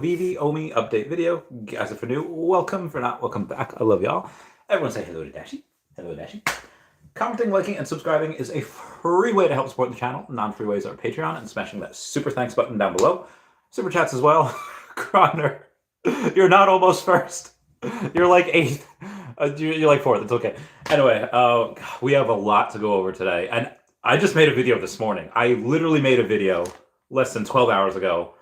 Veve OMI update video. Guys, if you're new, welcome. For not, welcome back. I love y'all. Everyone say hello to Dashi. Hello, Dashi. Commenting, liking, and subscribing is a free way to help support the channel. Non-free ways are Patreon and smashing that super thanks button down below. Super chats as well. Croner, you're not almost first. You're like 8th. You're like 4th. It's okay. Anyway, we have a lot to go over today. And I just made a video this morning. I literally made a video less than 12 hours ago.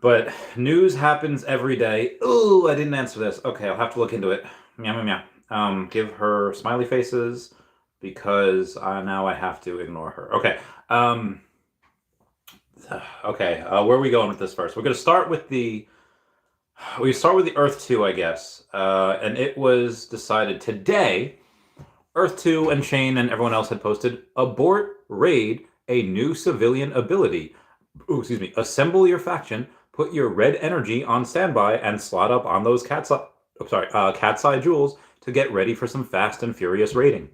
But news happens every day. Ooh, I didn't answer this. Okay, I'll have to look into it. Meow, meow, meow. Give her smiley faces because now I have to ignore her. Okay. Okay. Where are we going with this first? We're going to start with the Earth2, I guess. And it was decided today. Earth2 and Shane and everyone else had posted abort raid, a new civilian ability. Ooh, excuse me. Assemble your faction. Put your red energy on standby and slot up on those cat's eye jewels to get ready for some fast and furious raiding.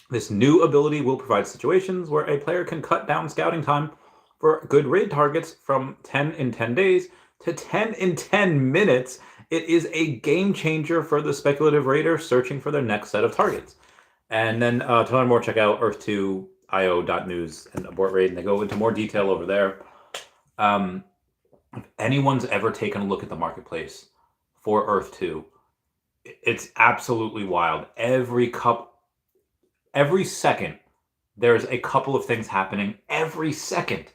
This new ability will provide situations where a player can cut down scouting time for good raid targets from 10 in 10 days to 10 in 10 minutes. It is a game changer for the speculative raider searching for their next set of targets. And then to learn more, check out earth2io.news and abort raid, and they go into more detail over there. If anyone's ever taken a look at the marketplace for Earth2, it's absolutely wild. Every second, there's a couple of things happening every second.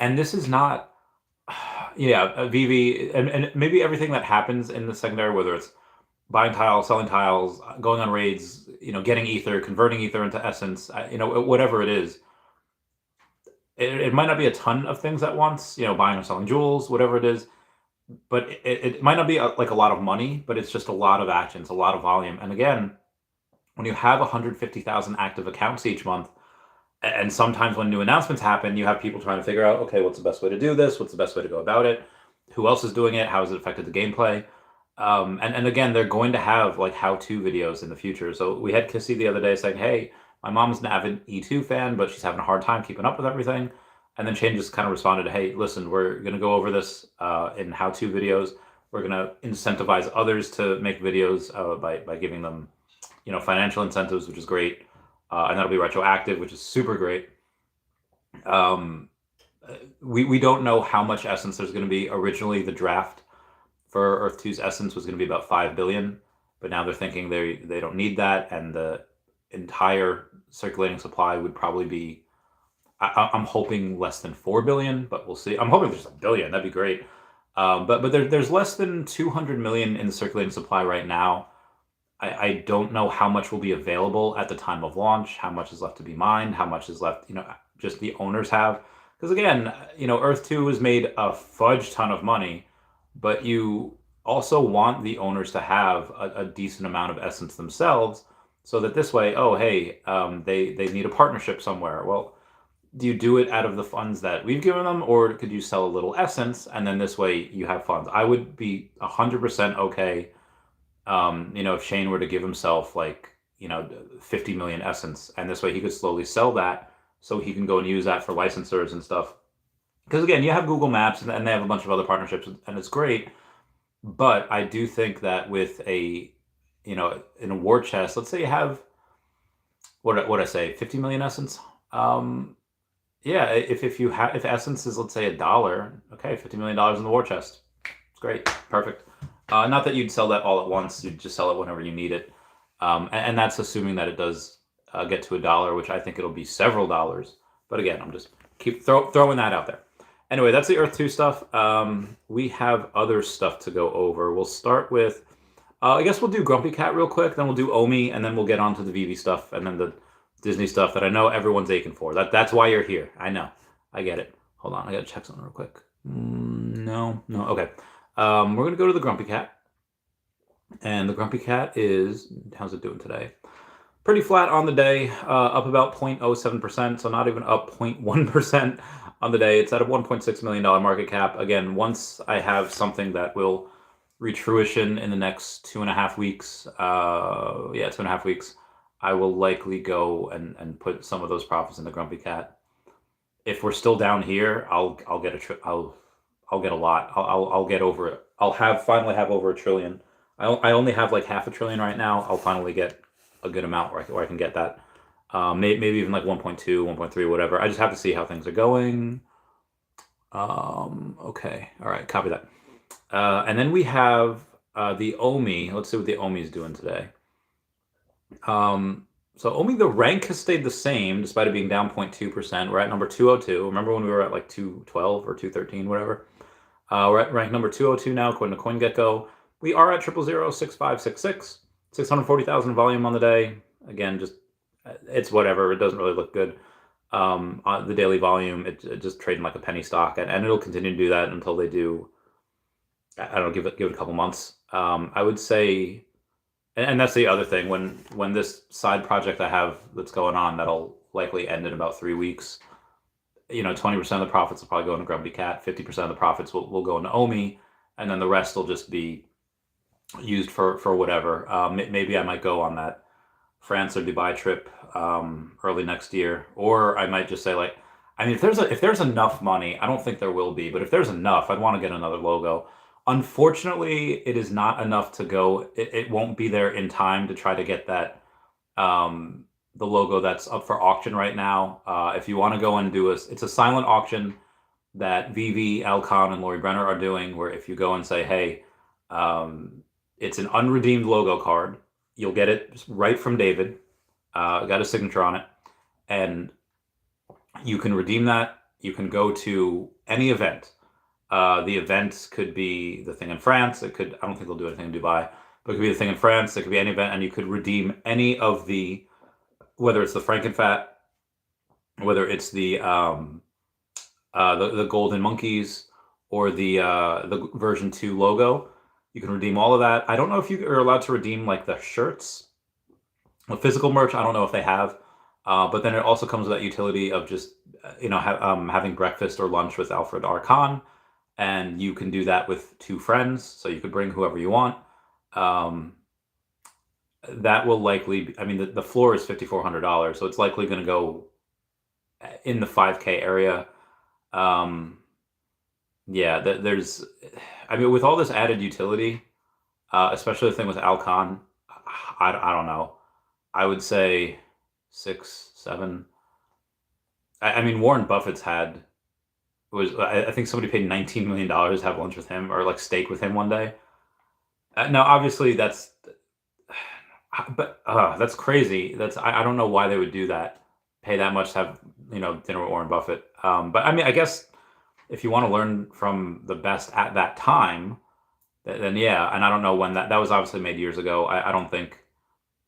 And this is not, Veve, and maybe everything that happens in the secondary, whether it's buying tiles, selling tiles, going on raids, getting ether, converting ether into essence, whatever it is. It might not be a ton of things at once, buying or selling jewels, whatever it is, but it might not be like a lot of money, but it's just a lot of actions, a lot of volume. And again, when you have 150,000 active accounts each month, and sometimes when new announcements happen, you have people trying to figure out, okay, what's the best way to do this? What's the best way to go about it? Who else is doing it? How has it affected the gameplay? And again, they're going to have like how-to videos in the future. So we had Kissy the other day saying, hey, my mom's an avid E2 fan, but she's having a hard time keeping up with everything. And then Shane just kind of responded, hey, listen, we're going to go over this in how-to videos. We're going to incentivize others to make videos by giving them, financial incentives, which is great. And that'll be retroactive, which is super great. We don't know how much essence there's going to be. Originally, the draft for Earth2's essence was going to be about 5 billion, but now they're thinking they don't need that, and the entire circulating supply would probably be, I'm hoping less than 4 billion, but we'll see. I'm hoping there's a billion. That'd be great. But there's less than 200 million in the circulating supply right now. I don't know how much will be available at the time of launch, how much is left to be mined, how much is left, just the owners have. Because again, Earth2 has made a fudge ton of money, but you also want the owners to have a decent amount of essence themselves, so that this way, oh, hey, they need a partnership somewhere. Well, do you do it out of the funds that we've given them, or could you sell a little essence, and then this way you have funds? I would be 100% okay, if Shane were to give himself 50 million essence, and this way he could slowly sell that, so he can go and use that for licensors and stuff. Because again, you have Google Maps, and they have a bunch of other partnerships, and it's great. But I do think that with in a war chest, let's say you have, what I say, 50 million essence. If essence is, let's say, $1, okay, $50 million in the war chest. It's great, perfect. Not that you'd sell that all at once; you'd just sell it whenever you need it, and that's assuming that it does get to $1, which I think it'll be several dollars. But again, I'm just keep throwing that out there. Anyway, that's the Earth2 stuff. We have other stuff to go over. We'll start with, I guess we'll do GrumpyCat real quick, then we'll do OMI, and then we'll get on to the Veve stuff, and then the Disney stuff that I know everyone's aching for. That's why you're here. I know. I get it. Hold on, I gotta check something real quick. No, okay. We're gonna go to the GrumpyCat. And the GrumpyCat is, how's it doing today? Pretty flat on the day, up about 0.07%, so not even up 0.1% on the day. It's at a $1.6 million market cap. Again, once I have something that will reach fruition in the next 2.5 weeks, 2.5 weeks, I will likely go and put some of those profits in the GrumpyCat. If we're still down here, I'll I'll get a lot. I'll get over it. Finally have over $1 trillion. I only have like half $1 trillion right now. I'll finally get a good amount where I can get that. Maybe even like 1.2, 1.3, whatever. I just have to see how things are going. Okay. All right. Copy that. And then we have the OMI. Let's see what the OMI is doing today. So OMI, the rank has stayed the same despite it being down 0.2%. We're at number 202. Remember when we were at like 212 or 213, whatever? We're at rank number 202 now, according to CoinGecko. We are at 0006566, 640,000 volume on the day. Again, just it's whatever. It doesn't really look good. The daily volume, it just trading like a penny stock, and it'll continue to do that until they do. I don't know, give it a couple months. I would say, and that's the other thing. When this side project I have that's going on, that'll likely end in about 3 weeks. 20% of the profits will probably go into GrumpyCat, 50% of the profits will go into OMI, and then the rest will just be used for whatever. Maybe I might go on that France or Dubai trip early next year, or I might just say like, I mean, if there's enough money, I don't think there will be, but if there's enough, I'd want to get another logo. Unfortunately, it is not enough to go. It won't be there in time to try to get that the logo that's up for auction right now. If you want to go and do it's a silent auction that Veve, Al Kahn, and Lori Brenner are doing, where if you go and say, hey, it's an unredeemed logo card, you'll get it right from David, got a signature on it, and you can redeem that. You can go to any event. The event could be the thing in France. I don't think they'll do anything in Dubai, but it could be the thing in France. It could be any event, and you could redeem any of whether it's the Frankenfat, whether it's the Golden Monkeys, or the version 2 logo. You can redeem all of that. I don't know if you are allowed to redeem like the shirts, the physical merch. I don't know if they have, but then it also comes with that utility of just having breakfast or lunch with Alfred Kahn, and you can do that with 2 friends. So you could bring whoever you want. That will likely be, I mean, the floor is $5,400, so it's likely going to go in the 5K area. Yeah, there's, I mean, with all this added utility, especially the thing with Al Kahn, I don't know. I would say 6, 7. I mean, Warren Buffett's I think somebody paid $19 million to have lunch with him or like steak with him one day. Now, obviously, that's crazy. I don't know why they would do that, pay that much to have dinner with Warren Buffett. But I mean, I guess if you want to learn from the best at that time, then yeah. And I don't know when that was obviously made years ago. I don't think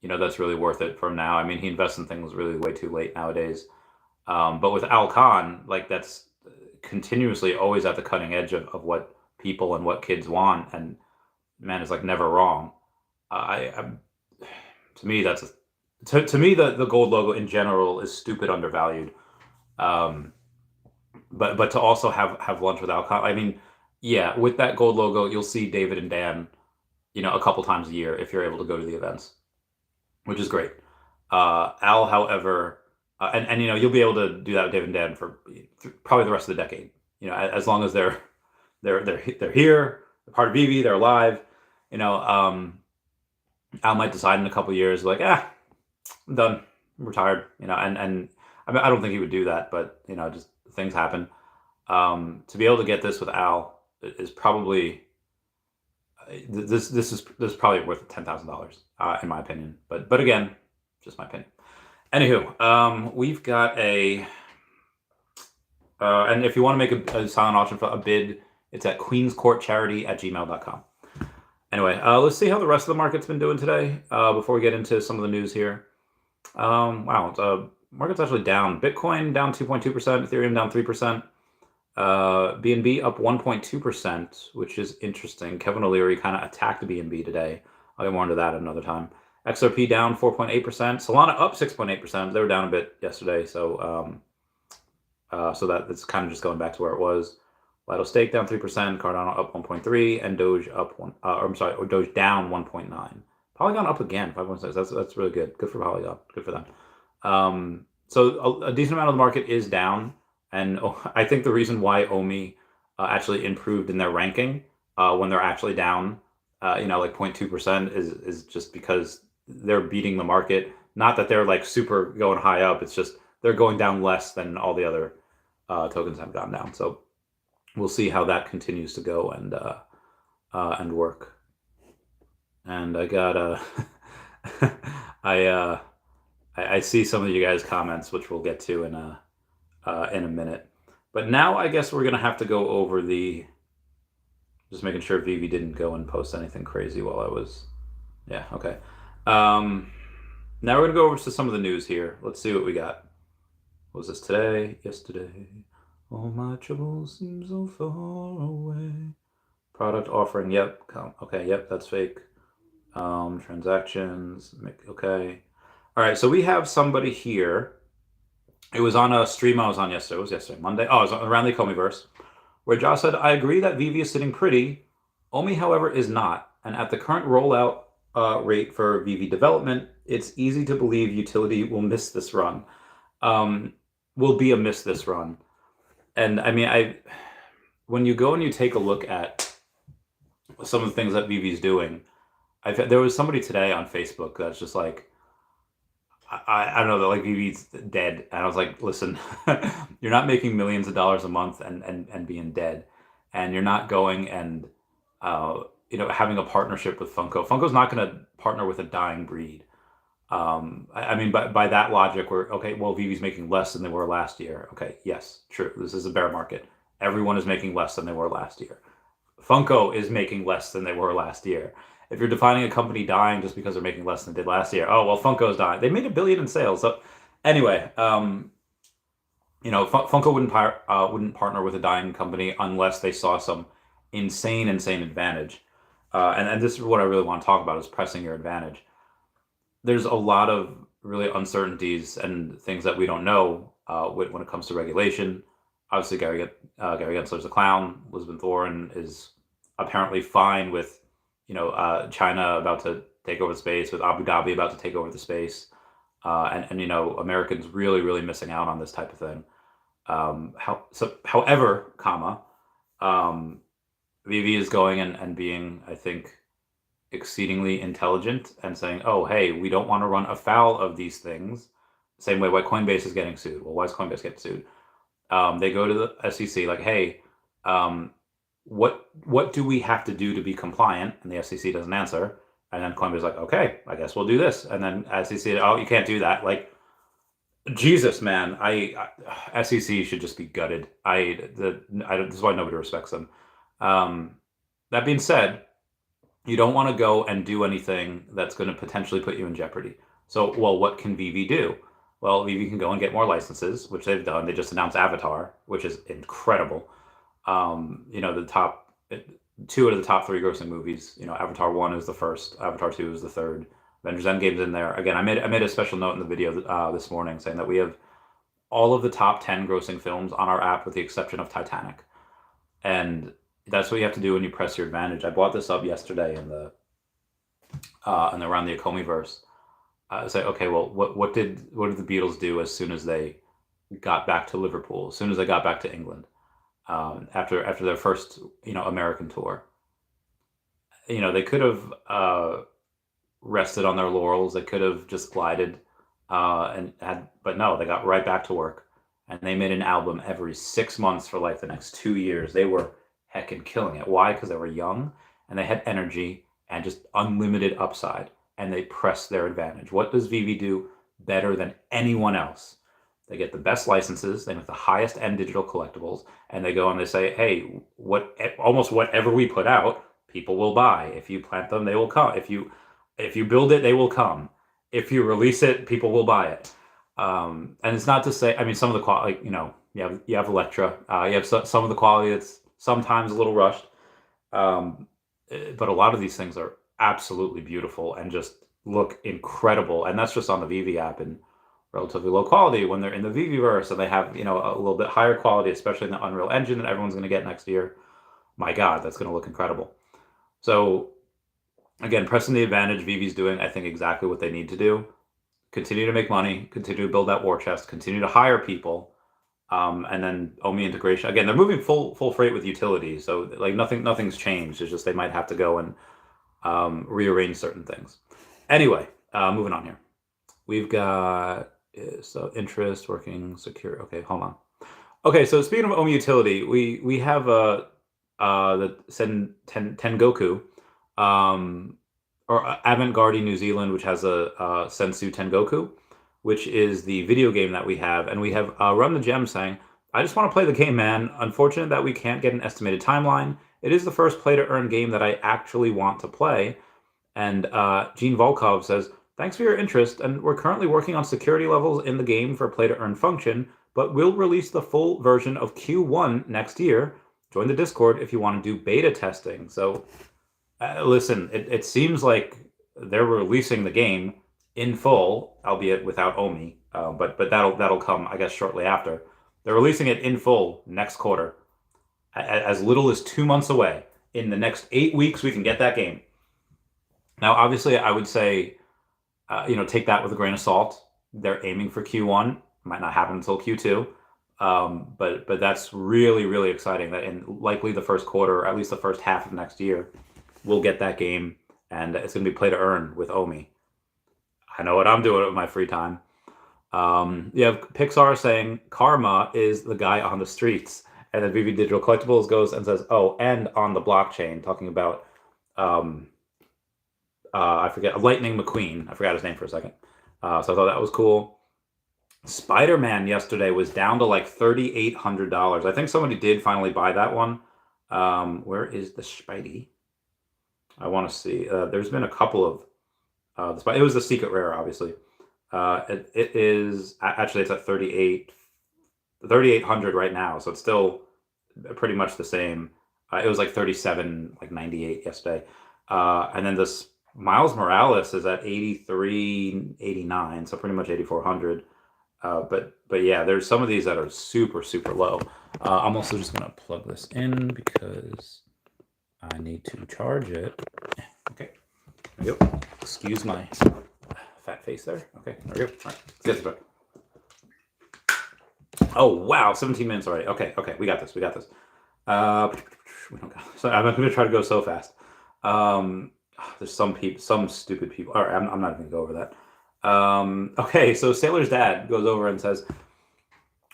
that's really worth it from now. I mean, he invests in things really way too late nowadays. But with Al Kahn, like that's continuously always at the cutting edge of what people and what kids want, and man is like never wrong. To me, to me the gold logo in general is stupid undervalued. But to also have lunch with Al Kahn, I mean, yeah, with that gold logo, you'll see David and Dan, a couple times a year if you're able to go to the events, which is great. Al, however, and you'll be able to do that with David and Dan for probably the rest of the decade. As long as they're here, they're part of Veve, they're alive. Al might decide in a couple of years, like, I'm done, I'm retired. And I mean, I don't think he would do that, but just things happen. To be able to get this with Al is probably this is probably worth $10,000 in my opinion. But again, just my opinion. Anywho, we've got and if you want to make a silent auction for a bid, it's at queenscourtcharity@gmail.com. Anyway, let's see how the rest of the market's been doing today before we get into some of the news here. Wow, market's actually down. Bitcoin down 2.2%, Ethereum down 3%, BNB up 1.2%, which is interesting. Kevin O'Leary kind of attacked BNB today. I'll get more into that another time. XRP down 4.8%. Solana up 6.8%. They were down a bit yesterday, so that's kind of just going back to where it was. Lido Stake down 3%, Cardano up 1.3%, and Doge up Doge down 1.9%. Polygon up again, 5.6%. That's really good. Good for Polygon. Good for them. So a decent amount of the market is down, and I think the reason why OMI actually improved in their ranking when they're actually down, like 0.2% is just because they're beating the market. Not that they're like super going high up. It's just they're going down less than all the other tokens have gone down. So we'll see how that continues to go and work. And I got I see some of you guys' comments, which we'll get to in a minute. But now I guess we're gonna have to go over the. Just making sure Veve didn't go and post anything crazy while I was. Yeah. Okay. Now we're gonna go over to some of the news here. Let's see what we got. What was this today? Yesterday. All my troubles seem so far away. Product offering. Yep. Okay. Yep. That's fake. Transactions. Okay. All right. So we have somebody here. It was on a stream I was on yesterday. It was yesterday, Monday. Oh, it was around the Omiiverse, where Josh said, "I agree that Veve is sitting pretty. OMI, however, is not. And at the current rollout rate for Veve development, it's easy to believe utility will miss this run. Will be a miss this run." And I mean, when you go and you take a look at some of the things that Veve's doing, there was somebody today on Facebook that's just like, I don't know, that like Veve's dead. And I was like, listen, you're not making millions of dollars a month and being dead. And you're not going and having a partnership with Funko. Funko's not going to partner with a dying breed. I mean, by that logic, we're okay. Well, Veve's making less than they were last year. Okay, yes, true. This is a bear market. Everyone is making less than they were last year. Funko is making less than they were last year. If you're defining a company dying just because they're making less than they did last year, oh well, Funko's dying. They made $1 billion in sales. So anyway, Funko wouldn't partner with a dying company unless they saw some insane advantage. And this is what I really want to talk about, is pressing your advantage. There's a lot of really uncertainties and things that we don't know when it comes to regulation. Obviously, Gary Gensler's a clown. Elizabeth Warren is apparently fine with, China about to take over the space, with Abu Dhabi about to take over the space, and Americans really missing out on this type of thing. However, Veve is going and being, I think, exceedingly intelligent and saying, oh, hey, we don't want to run afoul of these things. Same way why Coinbase is getting sued. Well, why is Coinbase getting sued? They go to the SEC like, hey, what do we have to do to be compliant? And the SEC doesn't answer. And then Coinbase is like, okay, I guess we'll do this. And then SEC, oh, you can't do that. Like, Jesus, man, SEC should just be gutted. This is why nobody respects them. That being said, you don't want to go and do anything that's going to potentially put you in jeopardy. So, well, what can Veve do? Well, Veve can go and get more licenses, which they've done. They just announced Avatar, which is incredible. The top 2 out of the top 3 grossing movies. Avatar 1 is the first, Avatar 2 is the third. Avengers Endgame's in there. Again, I made a special note in the video this morning saying that we have all of the top 10 grossing films on our app with the exception of Titanic. And that's what you have to do when you press your advantage. I brought this up yesterday in the around the Omiiverse. Say, okay, well, what did the Beatles do as soon as they got back to Liverpool, as soon as they got back to England, after their first American tour? They could have rested on their laurels. They could have just glided but no, they got right back to work, and they made an album every 6 months for like the next 2 years. They were heckin' killing it. Why? Because they were young and they had energy and just unlimited upside, and they pressed their advantage. What does Veve do better than anyone else? They get the best licenses, they make the highest end digital collectibles, and they go and they say, hey, almost whatever we put out, people will buy. If you plant them, they will come. If you build it, they will come. If you release it, people will buy it. And it's not to say, I mean, some of the quality, you have Electra, you have some of the quality that's sometimes a little rushed, but a lot of these things are absolutely beautiful and just look incredible. And that's just on the Veve app and relatively low quality. When they're in the Veveverse and they have a little bit higher quality, especially in the Unreal Engine that everyone's going to get next year, my God, that's going to look incredible. So again, pressing the advantage, Veve's doing, I think, exactly what they need to do. Continue to make money, continue to build that war chest, continue to hire people, And then OMI integration. Again, they're moving full freight with utilities, so like nothing's changed. It's just they might have to go and rearrange certain things. Anyway, moving on here. We've got so interest working secure. Okay, hold on. Okay, so speaking of OMI utility, we have the Tengoku, or Avant-Garde New Zealand, which has a Sensu Tengoku, which is the video game that we have, and we have Run the Gem saying, "I just want to play the game, man. Unfortunate that we can't get an estimated timeline. It is the first play-to-earn game that I actually want to play." And Gene Volkov says, "Thanks for your interest, and we're currently working on security levels in the game for play-to-earn function, but we'll release the full version of Q1 next year. Join the Discord if you want to do beta testing." So, listen, it seems like they're releasing the game in full, albeit without OMI, but that'll come, I guess, shortly after. They're releasing it in full next quarter, as little as 2 months away. In the next 8 weeks, we can get that game. Now, obviously, I would say, take that with a grain of salt. They're aiming for Q1. Might not happen until Q2. But that's really, really exciting that in likely the first quarter, or at least the first half of next year, we'll get that game, and it's going to be play to earn with OMI. I know what I'm doing with my free time. You have Pixar saying Karma is the guy on the streets, and then Veve Digital Collectibles goes and says, "Oh, and on the blockchain," talking about I forget, Lightning McQueen. I forgot his name for a second. So I thought that was cool. Spider-Man yesterday was down to like $3,800. I think somebody did finally buy that one. Where is the Spidey? I want to see. There's been a couple of it was the secret rare, obviously. It is actually, it's at 3,800 right now, so it's still pretty much the same. It was like 37, like 98 yesterday. And then this Miles Morales is at 83.89, so pretty much 8,400. But yeah, there's some of these that are super low. I'm also just gonna plug this in because I need to charge it. Okay, there we go. Excuse my fat face there. Okay, there we go. All right, let's get this back. Oh wow, 17 minutes already. Okay, we got this. We got this. So I'm gonna try to go so fast. There's some stupid people. All right, I'm not even gonna go over that. Okay, so Sailor's dad goes over and says,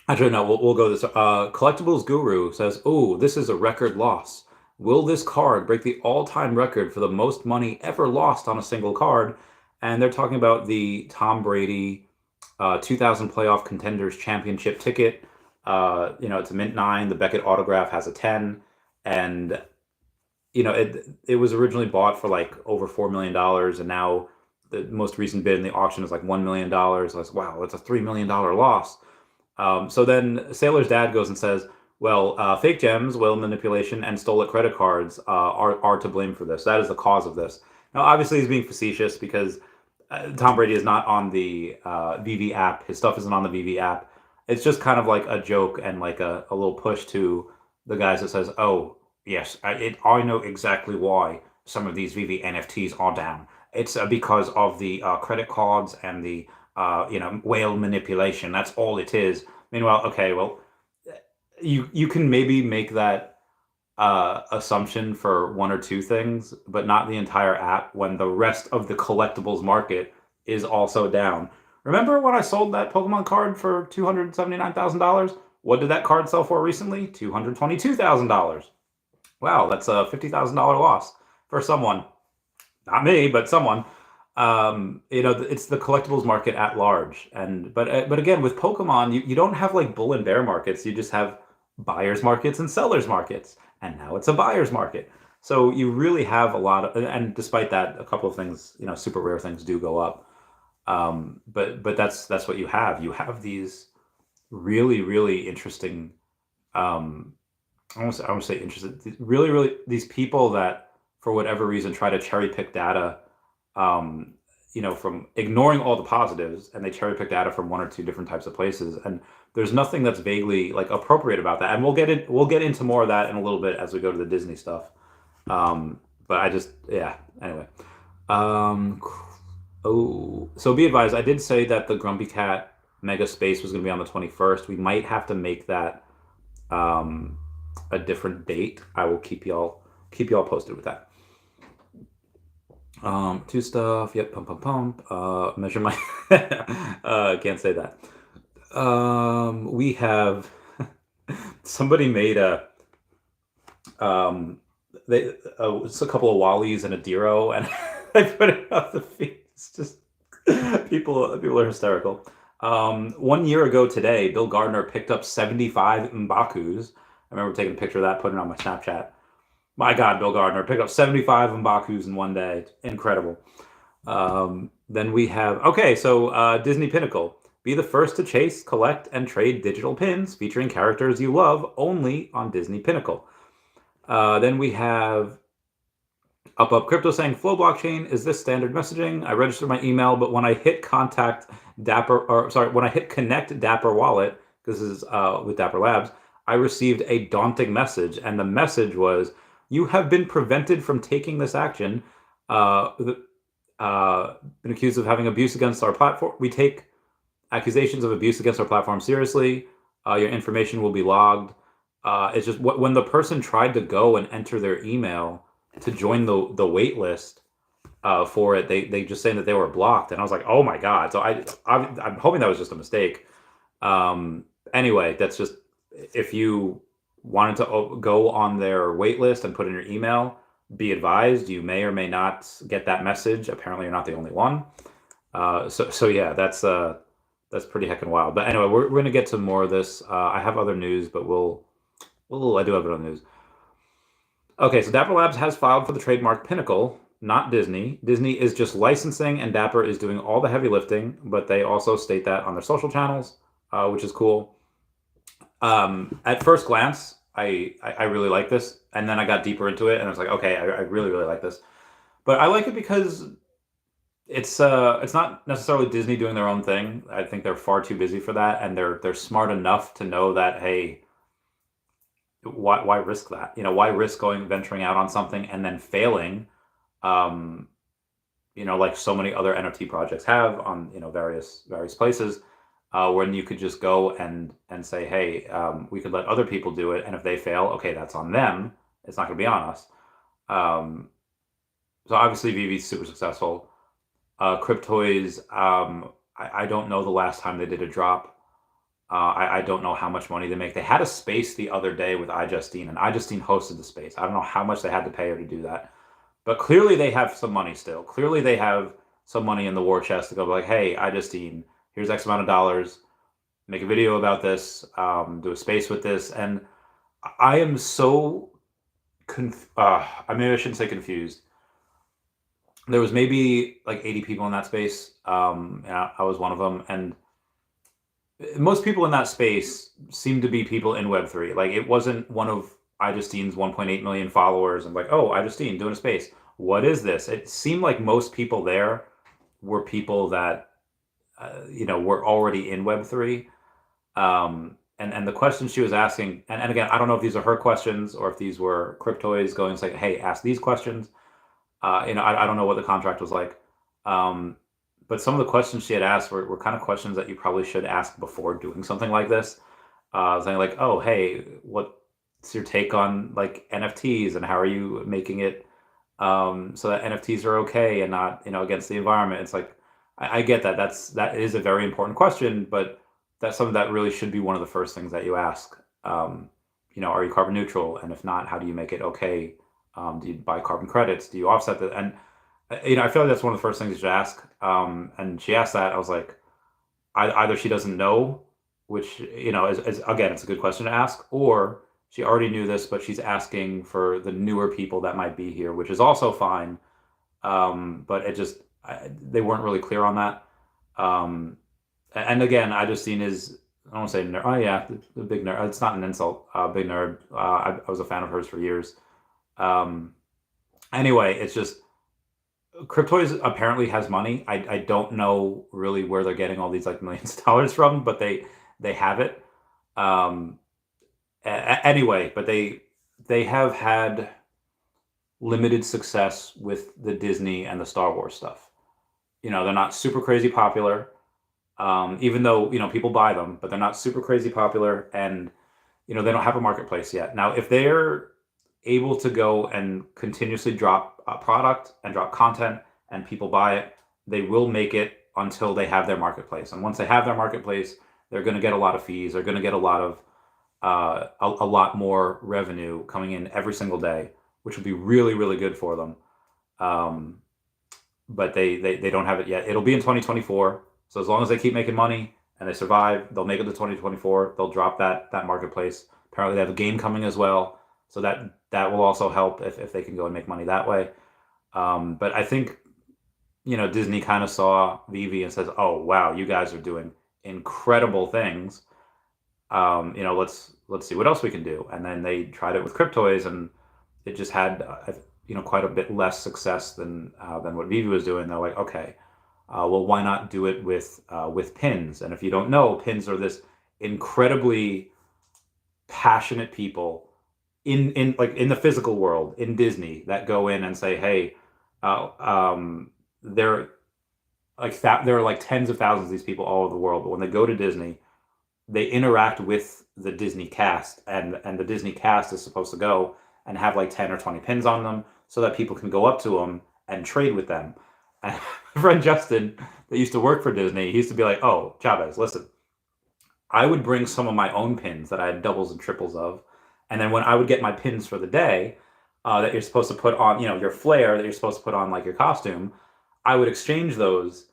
actually, no, we'll go this. Collectibles Guru says, "Oh, this is a record loss. Will this card break the all-time record for the most money ever lost on a single card?" And they're talking about the Tom Brady 2000 Playoff Contenders Championship ticket. It's a mint 9. The Beckett autograph has a 10, and it was originally bought for like over $4 million, and now the most recent bid in the auction is like $1 million. I was, wow, that's a $3 million loss. So then Sailor's dad goes and says, "Well, fake gems, whale manipulation, and stolen credit cards are to blame for this. That is the cause of this." Now, obviously, he's being facetious because Tom Brady is not on the Veve app. His stuff isn't on the Veve app. It's just kind of like a joke and like a little push to the guys that says, "Oh, yes, I know exactly why some of these Veve NFTs are down. It's because of the credit cards and the whale manipulation. That's all it is." Meanwhile, okay, well, you can maybe make that assumption for one or two things, but not the entire app when the rest of the collectibles market is also down. Remember when I sold that Pokemon card for $279,000? What did that card sell for recently? $222,000. Wow, that's a $50,000 loss for someone. Not me, but someone. It's the collectibles market at large. But again, with Pokemon, you don't have like bull and bear markets. You just have buyers markets and sellers markets. And now it's a buyer's market. So you really have a lot of, and despite that, a couple of things, super rare things do go up. But that's what you have. You have these really interesting, I won't say interested, really these people that for whatever reason try to cherry pick data, from ignoring all the positives, and they cherry pick data from one or two different types of places. And there's nothing that's vaguely like appropriate about that. And we'll get into more of that in a little bit as we go to the Disney stuff. But anyway. So be advised, I did say that the GrumpyCat Mega Space was going to be on the 21st. We might have to make that um, a different date. I will keep y'all posted with that. Two stuff. Yep. Pump, pump, pump. Measure my. Can't say that. We have somebody made a um, they it's a couple of Wallies and a Diro, and I put it on the feed. It's just people are hysterical. 1 year ago today, Bill Gardner picked up 75 M'Bakus. I remember taking a picture of that, putting it on my Snapchat. My God, Bill Gardner picked up 75 M'Bakus in one day. Incredible. Then we have, okay, so Disney Pinnacle. Be the first to chase, collect, and trade digital pins featuring characters you love only on Disney Pinnacle. Then we have Up Crypto saying, Flow blockchain, is this standard messaging? I registered my email, but when I hit when I hit connect Dapper wallet, this is with Dapper Labs, I received a daunting message. And the message was, you have been prevented from taking this action. Been accused of having abuse against our platform. We take accusations of abuse against our platform seriously. Your information will be logged. It's just when the person tried to go and enter their email to join the wait list for it, they just saying that they were blocked, and I was like, oh my God. So I'm hoping that was just a mistake. Anyway, that's just, if you wanted to go on their wait list and put in your email, be advised you may or may not get that message. Apparently, you're not the only one. So yeah, that's pretty heckin' wild. But anyway, we're gonna get to more of this. I have other news, but I do have other news. Okay, so Dapper Labs has filed for the trademark Pinnacle, not Disney. Disney is just licensing, and Dapper is doing all the heavy lifting, but they also state that on their social channels, which is cool. At first glance, I really like this, and then I got deeper into it, and I was like, okay, I really, really like this. But I like it because it's not necessarily Disney doing their own thing. I think they're far too busy for that, and they're smart enough to know that, hey, why risk that? Why risk venturing out on something and then failing? Like so many other NFT projects have on various places, when you could just go and say, hey, we could let other people do it, and if they fail, okay, that's on them. It's not going to be on us. So obviously, Veve's super successful. Cryptoys, I don't know the last time they did a drop. I don't know how much money they make. They had a space the other day with iJustine, and iJustine hosted the space. I don't know how much they had to pay her to do that. But clearly they have some money still. Clearly they have some money in the war chest to go like, hey, iJustine, here's X amount of dollars. Make a video about this. Do a space with this. And I am so I shouldn't say confused. There was maybe like 80 people in that space. And I was one of them. And most people in that space seem to be people in Web3. Like, it wasn't one of iJustine's 1.8 million followers and like, oh, iJustine doing a space. What is this? It seemed like most people there were people that, were already in Web3. And the questions she was asking, and again, I don't know if these are her questions or if these were Cryptoys going to say, hey, ask these questions. I don't know what the contract was like. But some of the questions she had asked were kind of questions that you probably should ask before doing something like this. Saying like, oh, hey, what's your take on like NFTs and how are you making it so that NFTs are okay and not, against the environment? It's like, I get that. That is a very important question, but that's something that really should be one of the first things that you ask. Are you carbon neutral? And if not, how do you make it okay? Do you buy carbon credits? Do you offset that? And I feel like that's one of the first things you should ask. And she asked that. I was like, either she doesn't know, which, is again, it's a good question to ask, or she already knew this, but she's asking for the newer people that might be here, which is also fine. But they weren't really clear on that. And again, iJustine is, I don't want to say nerd. Oh yeah, the big nerd. It's not an insult. Big nerd. I was a fan of hers for years. Anyway, it's just, Cryptoys apparently has money. I don't know really where they're getting all these like millions of dollars from, but they have it. Anyway, but they have had limited success with the Disney and the Star Wars stuff. They're not super crazy popular. even though people buy them, but they're not super crazy popular, and they don't have a marketplace yet. Now, if they're able to go and continuously drop a product and drop content and people buy it, they will make it until they have their marketplace. And once they have their marketplace, they're going to get a lot of fees. They're going to get a lot of a lot more revenue coming in every single day, which will be really, really good for them. But they don't have it yet. It'll be in 2024. So as long as they keep making money and they survive, they'll make it to 2024. They'll drop that marketplace. Apparently they have a game coming as well. So that will also help if they can go and make money that way. But I think, Disney kind of saw Veve and says, oh, wow, you guys are doing incredible things. Let's see what else we can do. And then they tried it with Cryptoys, and it just had, quite a bit less success than what Veve was doing. They're like, okay, well, why not do it with pins? And if you don't know, pins are this incredibly passionate people in the physical world in Disney that go in and say, hey, there are like tens of thousands of these people all over the world, but when they go to Disney, they interact with the Disney cast, and the Disney cast is supposed to go and have like 10 or 20 pins on them so that people can go up to them and trade with them. And my friend Justin, that used to work for Disney, he used to be like, oh, Chavez, listen, I would bring some of my own pins that I had doubles and triples of. And then when I would get my pins for the day that you're supposed to put on, your flair that you're supposed to put on like your costume, I would exchange those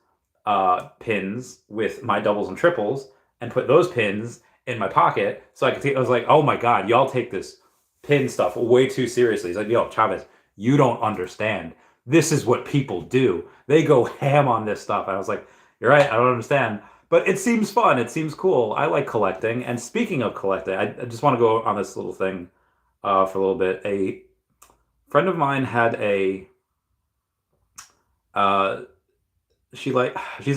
pins with my doubles and triples and put those pins in my pocket so I could take. I was like, oh my God, y'all take this pin stuff way too seriously. He's like, yo, Chavez, you don't understand. This is what people do. They go ham on this stuff. And I was like, you're right, I don't understand. But it seems fun. It seems cool. I like collecting. And speaking of collecting, I just want to go on this little thing for a little bit. A friend of mine had she's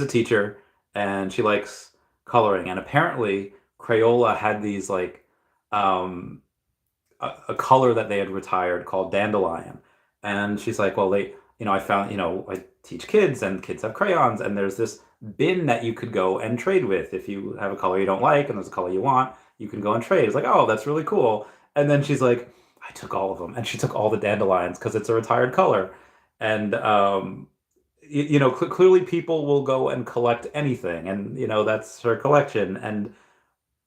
a teacher and she likes coloring. And apparently Crayola had these like a color that they had retired called dandelion. And she's like, well, I found, I teach kids and kids have crayons, and there's this bin that you could go and trade with. If you have a color you don't like and there's a color you want, you can go and trade. It's like, oh, that's really cool. And then she's like, I took all of them. And she took all the dandelions because it's a retired color. And, clearly people will go and collect anything. And, that's her collection. And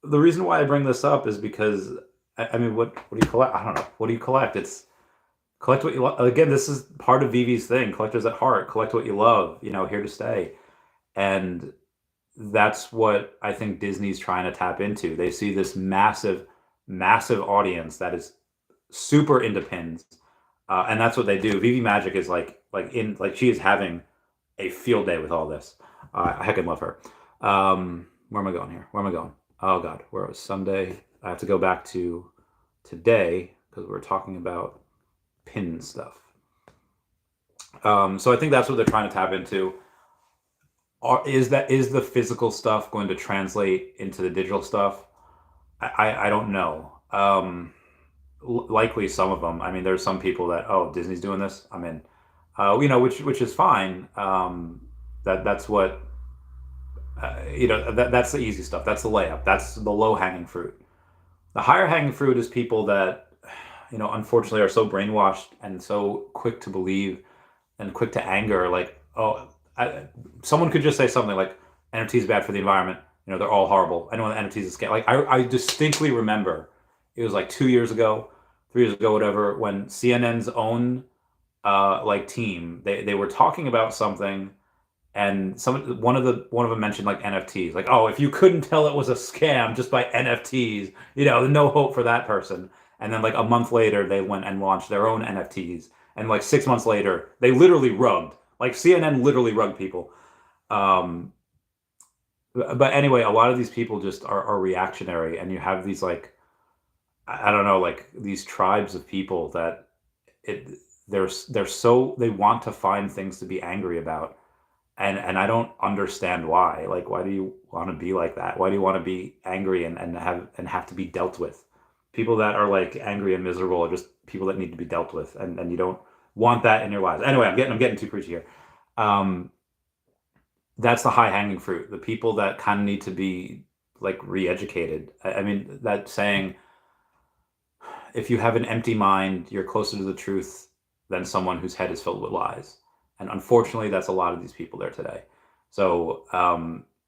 the reason why I bring this up is because, I mean, what do you collect? I don't know. What do you collect? It's collect what you love. Again, this is part of Veve's thing. Collectors at heart. Collect what you love. Here to stay. And that's what I think Disney's trying to tap into. They see this massive, massive audience that is super into pins, and that's what they do. Veve Magic is like she is having a field day with all this. I heckin' love her. Where am I going here? Where am I going? Oh God, where was Sunday? I have to go back to today because we're talking about pin stuff. So I think that's what they're trying to tap into. Is the physical stuff going to translate into the digital stuff? I don't know. Likely some of them. I mean, there's some people that, oh, Disney's doing this, I'm in. Which is fine. That's what that's the easy stuff. That's the layup. That's the low hanging fruit. The higher hanging fruit is people that unfortunately are so brainwashed and so quick to believe and quick to anger. Like, oh, someone could just say something like NFT is bad for the environment. They're all horrible. I know NFT is a scam. Like I distinctly remember it was like 2 years ago, 3 years ago, whatever, when CNN's own team, they were talking about something, and one of them mentioned like NFTs. Like, oh, if you couldn't tell it was a scam just by NFTs, no hope for that person. And then like a month later, they went and launched their own NFTs. And like 6 months later, they literally rugged. Like CNN literally rugged people. But anyway, a lot of these people just are reactionary, and you have these like, I don't know, like these tribes of people that they want to find things to be angry about. And I don't understand why. Like, why do you want to be like that? Why do you want to be angry and have to be dealt with? People that are like angry and miserable are just people that need to be dealt with, and you don't want that in your lives. Anyway, I'm getting too preachy here. that's the high hanging fruit. The people that kind of need to be like re-educated. I mean, that saying, if you have an empty mind, you're closer to the truth than someone whose head is filled with lies. And unfortunately, that's a lot of these people there today. So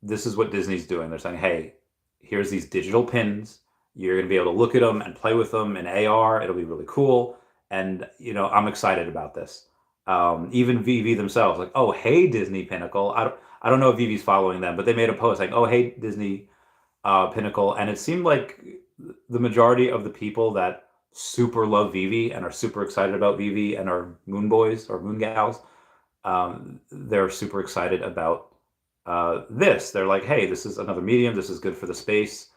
this is what Disney's doing. They're saying, hey, here's these digital pins. You're going to be able to look at them and play with them in AR. It'll be really cool. And, I'm excited about this. Even Veve themselves, like, oh, hey, Disney Pinnacle. I don't know if Vivi's following them, but they made a post like, oh, hey, Disney Pinnacle. And it seemed like the majority of the people that super love Veve and are super excited about Veve and are moon boys or moon gals, they're super excited about this. They're like, hey, this is another medium. This is good for the space.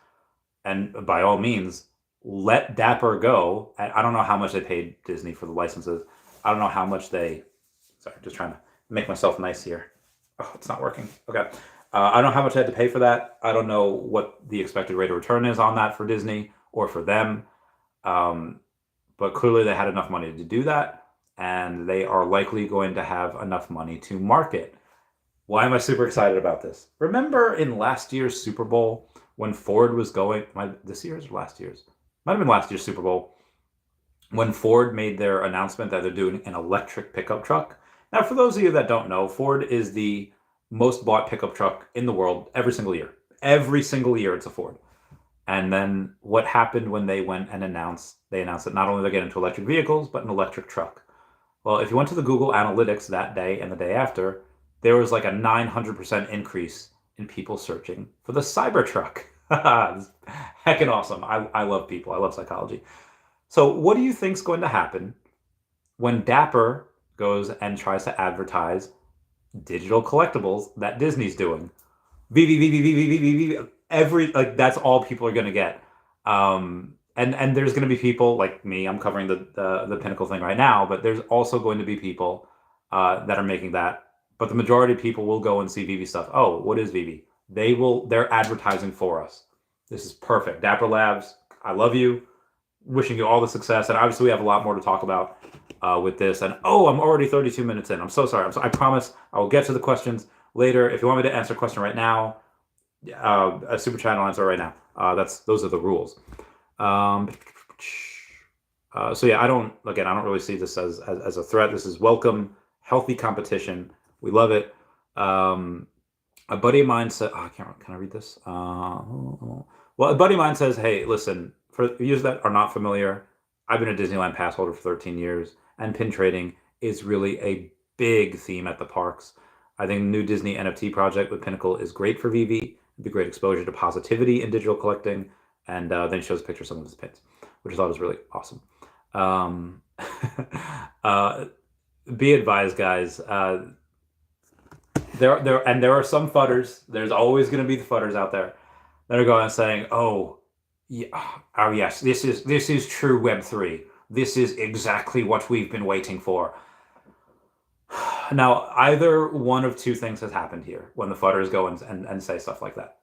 And by all means, let Dapper go. I don't know how much they paid Disney for the licenses. I don't know how much sorry, just trying to make myself nice here. Oh, it's not working. Okay. I don't know how much I had to pay for that. I don't know what the expected rate of return is on that for Disney or for them. But clearly they had enough money to do that, and they are likely going to have enough money to market. Why am I super excited about this? Remember in last year's Super Bowl when Ford was going, this year's or last year's? Might have been last year's Super Bowl, when Ford made their announcement that they're doing an electric pickup truck. Now, for those of you that don't know, Ford is the most bought pickup truck in the world every single year. Every single year it's a Ford. And then what happened when they went and announced that not only they're getting into electric vehicles, but an electric truck. Well, if you went to the Google Analytics that day and the day after, there was like a 900% increase in people searching for the Cybertruck. It's heckin' awesome. I love people. I love psychology. So what do you think's going to happen when Dapper goes and tries to advertise digital collectibles that Disney's doing? That's all people are going to get. And there's going to be people like me. I'm covering the Pinnacle thing right now, but there's also going to be people that are making that. But the majority of people will go and see Veve stuff. Oh, what is Veve? They're advertising for us. This is perfect. Dapper Labs, I love you. Wishing you all the success. And obviously we have a lot more to talk about with this. And I'm already 32 minutes in. I'm so sorry. I promise I will get to the questions later. If you want me to answer a question right now, a super chat, I'll answer right now. Those are the rules. So yeah, I don't really see this as a threat. This is welcome, healthy competition. We love it. A buddy of mine said, can I read this? Well, a buddy of mine says, hey, listen, for users that are not familiar, I've been a Disneyland pass holder for 13 years, and pin trading is really a big theme at the parks. I think the new Disney NFT project with Pinnacle is great for Veve. It'd be great exposure to positivity in digital collecting. And then he shows a picture of some of his pins, which I thought was really awesome. Be advised, guys. There are some fudders. There's always going to be the fudders out there that are going and saying, oh yes, this is true Web3. This is exactly what we've been waiting for. Now, either one of two things has happened here when the fudders go and say stuff like that.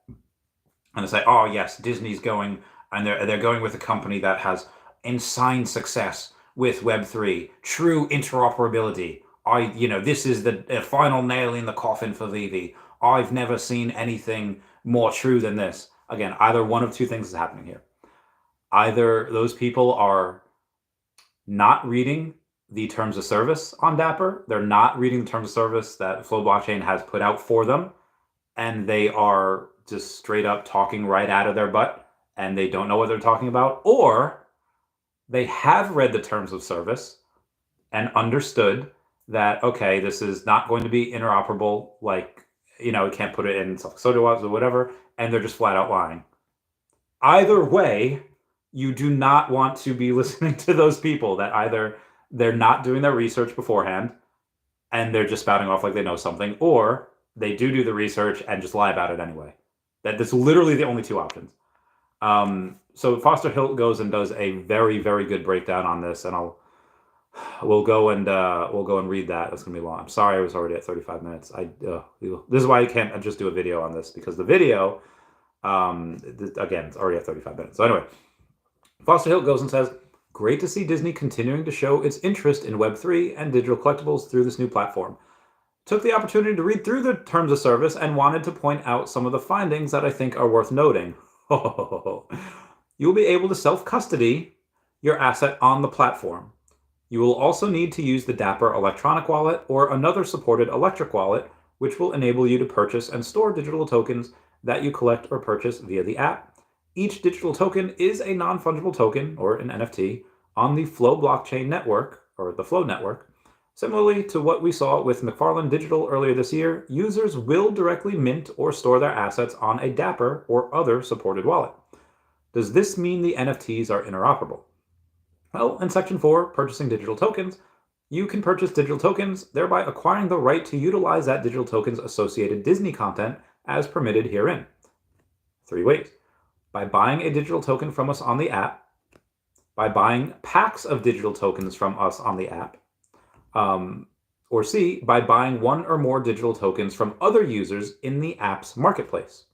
And they say, oh yes, Disney's going, and they're going with a company that has insane success with Web3, true interoperability. This is the final nail in the coffin for Veve. I've never seen anything more true than this. Again, either one of two things is happening here. Either those people are not reading the terms of service on Dapper. They're not reading the terms of service that Flow Blockchain has put out for them. And they are just straight up talking right out of their butt, and they don't know what they're talking about. Or they have read the terms of service and understood that, okay, this is not going to be interoperable, like, you can't put it in self-custodial or whatever, and they're just flat out lying. Either way, you do not want to be listening to those people that either they're not doing their research beforehand and they're just spouting off like they know something, or they do the research and just lie about it anyway. That's literally the only two options. So Foster Hilt goes and does a very, very good breakdown on this, and we'll go and read that. It's gonna be long. I'm sorry, I was already at 35 minutes. This is why I can't just do a video on this, because the video, again, it's already at 35 minutes. So anyway, Foster Hilt goes and says, great to see Disney continuing to show its interest in Web3 and digital collectibles through this new platform. took the opportunity to read through the terms of service and wanted to point out some of the findings that I think are worth noting. You will be able to self-custody your asset on the platform. You will also need to use the Dapper electronic wallet or another supported electric wallet, which will enable you to purchase and store digital tokens that you collect or purchase via the app. Each digital token is a non-fungible token, or an NFT, on the Flow blockchain network, or the Flow network. Similarly to what we saw with McFarlane Digital earlier this year, users will directly mint or store their assets on a Dapper or other supported wallet. Does this mean the NFTs are interoperable? Well, in Section 4, Purchasing Digital Tokens, you can purchase digital tokens, thereby acquiring the right to utilize that digital token's associated Disney content as permitted herein. 3 ways. By buying a digital token from us on the app, by buying packs of digital tokens from us on the app, or C, by buying one or more digital tokens from other users in the app's marketplace.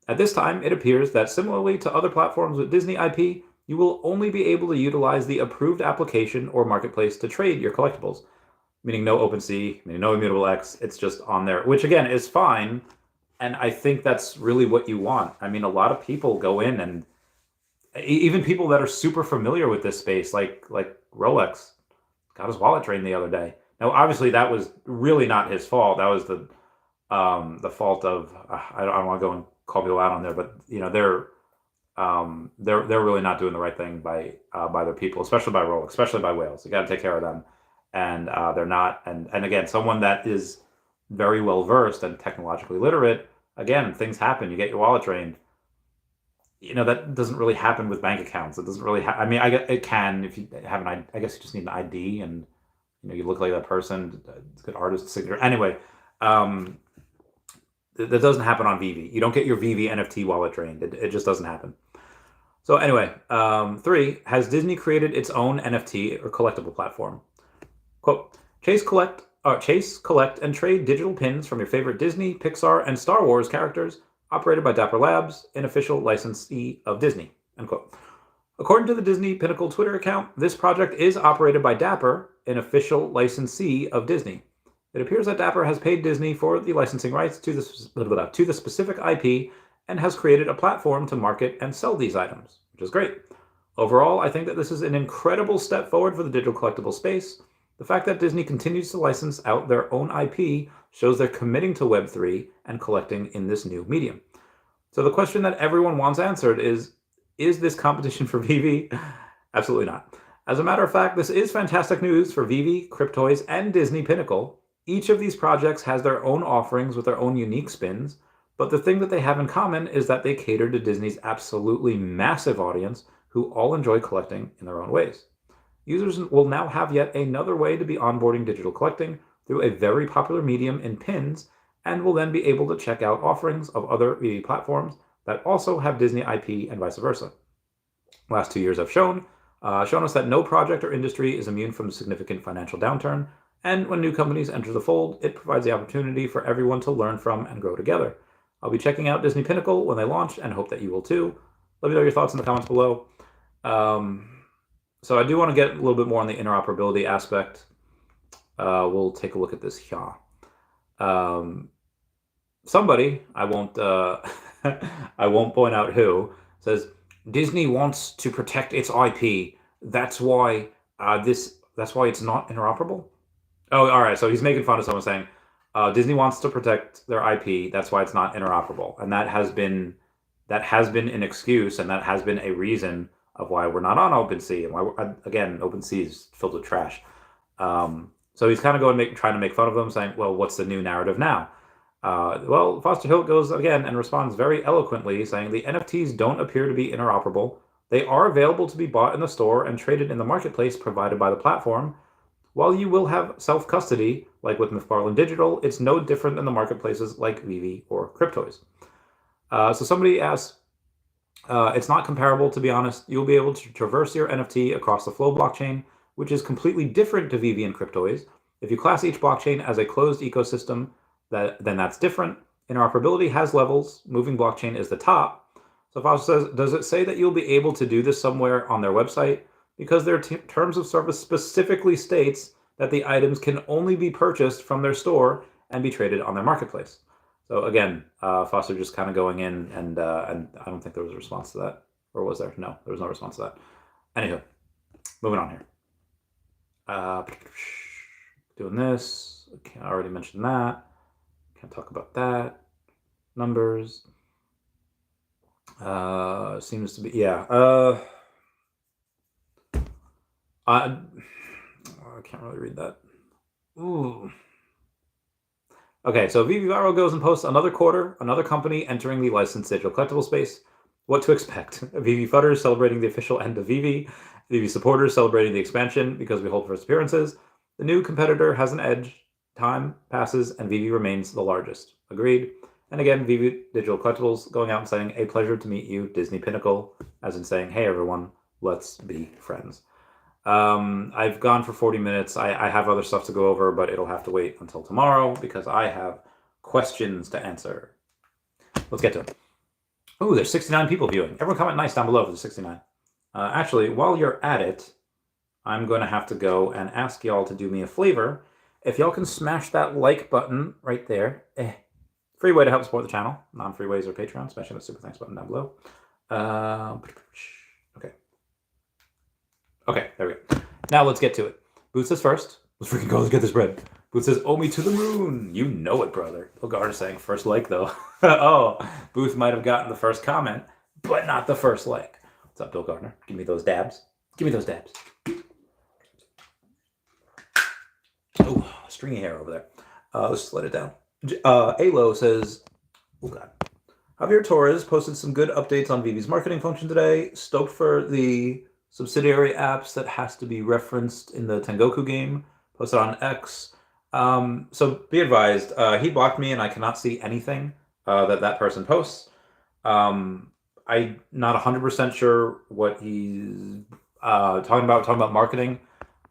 At this time, it appears that similarly to other platforms with Disney IP, you will only be able to utilize the approved application or marketplace to trade your collectibles, meaning no OpenSea, meaning no Immutable X. It's just on there, which again is fine. And I think that's really what you want. I mean, a lot of people go in, and even people that are super familiar with this space, like Rolex, got his wallet drained the other day. Now, obviously, that was really not his fault. That was the fault of I don't want to go and call people out on there, but you know they're really not doing the right thing by their people, especially by Rolex, especially by whales. You got to take care of them, and they're not. And again, someone that is very well versed and technologically literate. Again, things happen. You get your wallet drained. You know, that doesn't really happen with bank accounts. It doesn't really I mean, it can if you have an I guess you just need an ID, and you know, you look like that person. It's a good artist signature. Anyway, that doesn't happen on Veve. You don't get your Veve NFT wallet drained. It just doesn't happen. So anyway, 3, has Disney created its own NFT or collectible platform? Quote, Chase, collect, and trade digital pins from your favorite Disney, Pixar, and Star Wars characters operated by Dapper Labs, an official licensee of Disney, end quote. According to the Disney Pinnacle Twitter account, this project is operated by Dapper, an official licensee of Disney. It appears that Dapper has paid Disney for the licensing rights to the specific IP and has created a platform to market and sell these items, which is great. Overall, I think that this is an incredible step forward for the digital collectible space. The fact that Disney continues to license out their own IP shows they're committing to Web3 and collecting in this new medium. So the question that everyone wants answered is this competition for Veve? Absolutely not. As a matter of fact, this is fantastic news for Veve, Cryptoys, and Disney Pinnacle. Each of these projects has their own offerings with their own unique spins, but the thing that they have in common is that they cater to Disney's absolutely massive audience who all enjoy collecting in their own ways. Users will now have yet another way to be onboarding digital collecting through a very popular medium in pins, and will then be able to check out offerings of other Veve platforms that also have Disney IP and vice versa. Last 2 years have shown us that no project or industry is immune from significant financial downturn, and when new companies enter the fold, it provides the opportunity for everyone to learn from and grow together. I'll be checking out Disney Pinnacle when they launch and hope that you will too. Let me know your thoughts in the comments below. So I do want to get a little bit more on the interoperability aspect. We'll take a look at this here. Somebody, I won't I won't point out who, says Disney wants to protect its IP. That's why it's not interoperable. Oh, all right. So he's making fun of someone saying Disney wants to protect their IP. That's why it's not interoperable, and that has been an excuse, and that has been a reason of why we're not on OpenSea, and why again OpenSea is filled with trash. So he's kind of trying to make fun of them, saying, well, what's the new narrative now? Well, Foster Hill goes again and responds very eloquently, saying the NFTs don't appear to be interoperable. They are available to be bought in the store and traded in the marketplace provided by the platform. While you will have self-custody, like with McFarlane Digital, it's no different than the marketplaces like Veve or Cryptoys. So somebody asks, it's not comparable, to be honest. You'll be able to traverse your NFT across the Flow blockchain, which is completely different to Veve and Cryptoys. If you class each blockchain as a closed ecosystem, then that's different. Interoperability has levels. Moving blockchain is the top. So Foster says, does it say that you'll be able to do this somewhere on their website? Because their terms of service specifically states that the items can only be purchased from their store and be traded on their marketplace. So again, Foster just kind of going in, and I don't think there was a response to that. Or was there? No, there was no response to that. Anywho, moving on here. Doing this. I already mentioned that. Can't talk about that. Numbers. Seems to be, yeah. I can't really read that. Ooh. Okay, so Veve Viral goes and posts another quarter, another company entering the licensed digital collectible space. What to expect? Veve Futters celebrating the official end of Veve. Veve supporters celebrating the expansion because we hold first appearances. The new competitor has an edge. Time passes and Veve remains the largest. Agreed. And again, Veve Digital Collectibles going out and saying, a pleasure to meet you, Disney Pinnacle, as in saying, hey everyone, let's be friends. I've gone for 40 minutes. I have other stuff to go over, but it'll have to wait until tomorrow because I have questions to answer. Let's get to it. Oh, there's 69 people viewing. Everyone comment nice down below for the 69. Actually, while you're at it, I'm going to have to go and ask y'all to do me a favor. If y'all can smash that like button right there. Free way to help support the channel. Non-free ways or Patreon. Smashing the super thanks button down below. Okay. Okay, there we go. Now let's get to it. Booth says first. Let's freaking go. Let's get this bread. Booth says, OMI to the moon. You know it, brother. Garner saying first like, though. Oh, Booth might have gotten the first comment, but not the first like. What's up, Bill Gardner? Give me those dabs. Give me those dabs. Oh, stringy hair over there. Let's let it down. Alo says, oh god. Javier Torres posted some good updates on Veve's marketing function today. Stoked for the subsidiary apps that has to be referenced in the Tengoku game. Posted on X. So be advised, he blocked me and I cannot see anything that person posts. I'm not 100% sure what he's talking about marketing.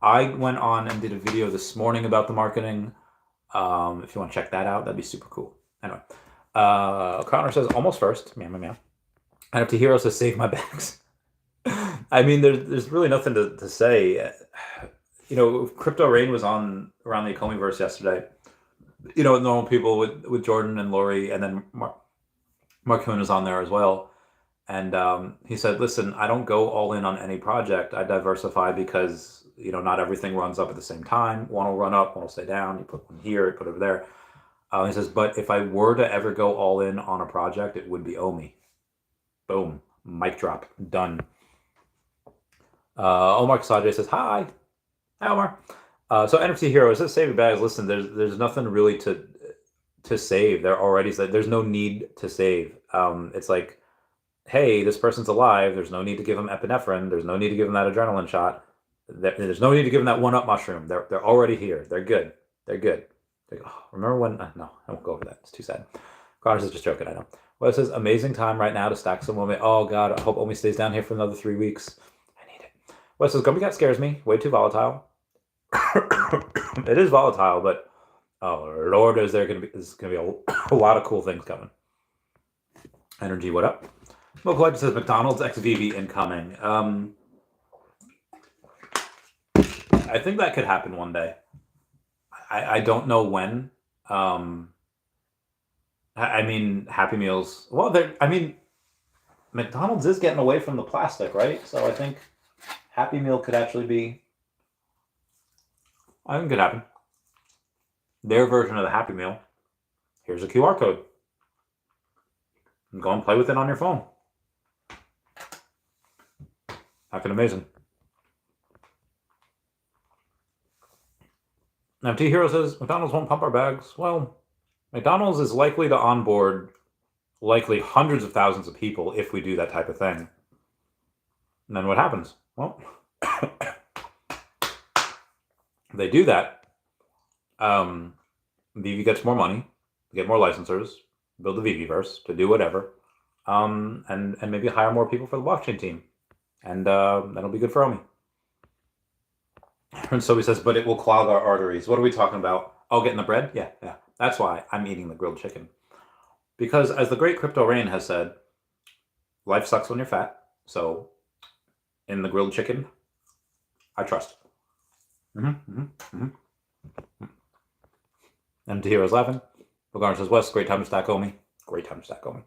I went on and did a video this morning about the marketing. If you want to check that out, that'd be super cool. Anyway, Connor says almost first. Meow, meow, meow. NFT Hero says save my bags. I mean, there's really nothing to say. You know, Crypto Rain was on around the Okomiverse yesterday. You know, with normal people with Jordan and Lori, and then Mark Kuhn was on there as well. And he said, listen, I don't go all in on any project. I diversify because, you know, not everything runs up at the same time. One will run up, one will stay down. You put one here, you put it over there. He says, but if I were to ever go all in on a project, it would be OMI. Boom. Mic drop. Done. Omar Kasadje says, hi. Hi, Omar. So NFT Hero says, save your bags. Listen, there's nothing really to save. They're already said there's no need to save. It's like, hey, this person's alive. There's no need to give them epinephrine. There's no need to give them that adrenaline shot. There's no need to give them that one-up mushroom. They're already here. They're good. They're good. Oh, remember when? No, I won't go over that. It's too sad. Connors is just joking. I know. Well, it says amazing time right now to stack some OMI. Oh God, I hope OMI stays down here for another 3 weeks. I need it. Well, it says GrumpyCat scares me. Way too volatile. It is volatile, but oh Lord, there's gonna be a lot of cool things coming. Energy, what up? Smoke Collector says McDonald's XVV incoming. I think that could happen one day. I don't know when. I mean, Happy Meals. Well, McDonald's is getting away from the plastic, right? So I think Happy Meal could actually be. I think it could happen. Their version of the Happy Meal. Here's a QR code. And go and play with it on your phone. Fucking amazing. Now, T Hero says McDonald's won't pump our bags. Well, McDonald's is likely to onboard likely hundreds of thousands of people if we do that type of thing. And then what happens? Well, they do that. Veve gets more money, get more licensors, build the Veveverse to do whatever, and maybe hire more people for the blockchain team, and that'll be good for OMI. And so he says, but it will clog our arteries. What are we talking about? Oh, getting the bread? Yeah. That's why I'm eating the grilled chicken. Because as the great Crypto Rain has said, life sucks when you're fat. So in the grilled chicken, I trust. Yeah, MT Heroes laughing. Bogarn says, Wes, great time to stack OMI. Great time to stack OMI.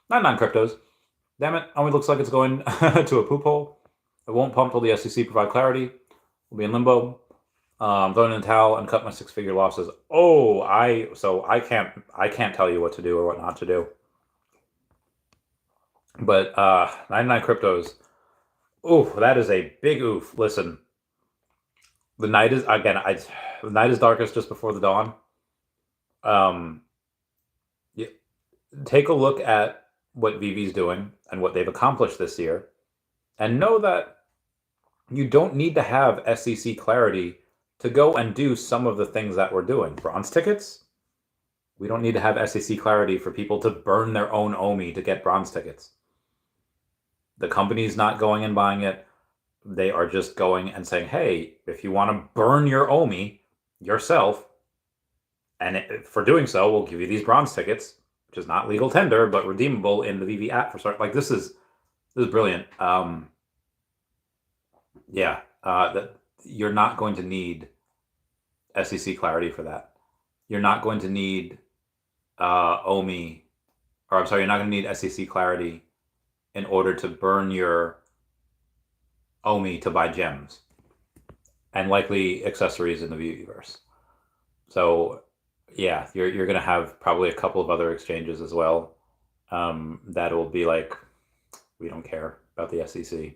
99 cryptos. Damn it, OMI looks like it's going to a poop hole. It won't pump till the SEC provide clarity. We'll be in limbo. Throwing in the towel and cut my 6-figure losses. Oh, I can't tell you what to do or what not to do. But 99 cryptos. Oof, that is a big oof. Listen, the night is the night is darkest just before the dawn. Yeah, take a look at what Veve's doing and what they've accomplished this year, and know that you don't need to have SEC clarity to go and do some of the things that we're doing. Bronze tickets, we don't need to have SEC clarity for people to burn their own OMI to get bronze tickets. The company's not going and buying it. They are just going and saying, hey, if you want to burn your OMI yourself, and for doing so, we'll give you these bronze tickets, which is not legal tender, but redeemable in the Veve app for start. Like, this is brilliant. That you're not going to need SEC clarity for that. You're not going to need OMI, or I'm sorry, you're not going to need SEC clarity in order to burn your OMI to buy gems and likely accessories in the Veveverse. So yeah, you're going to have probably a couple of other exchanges as well that will be like, we don't care about the SEC.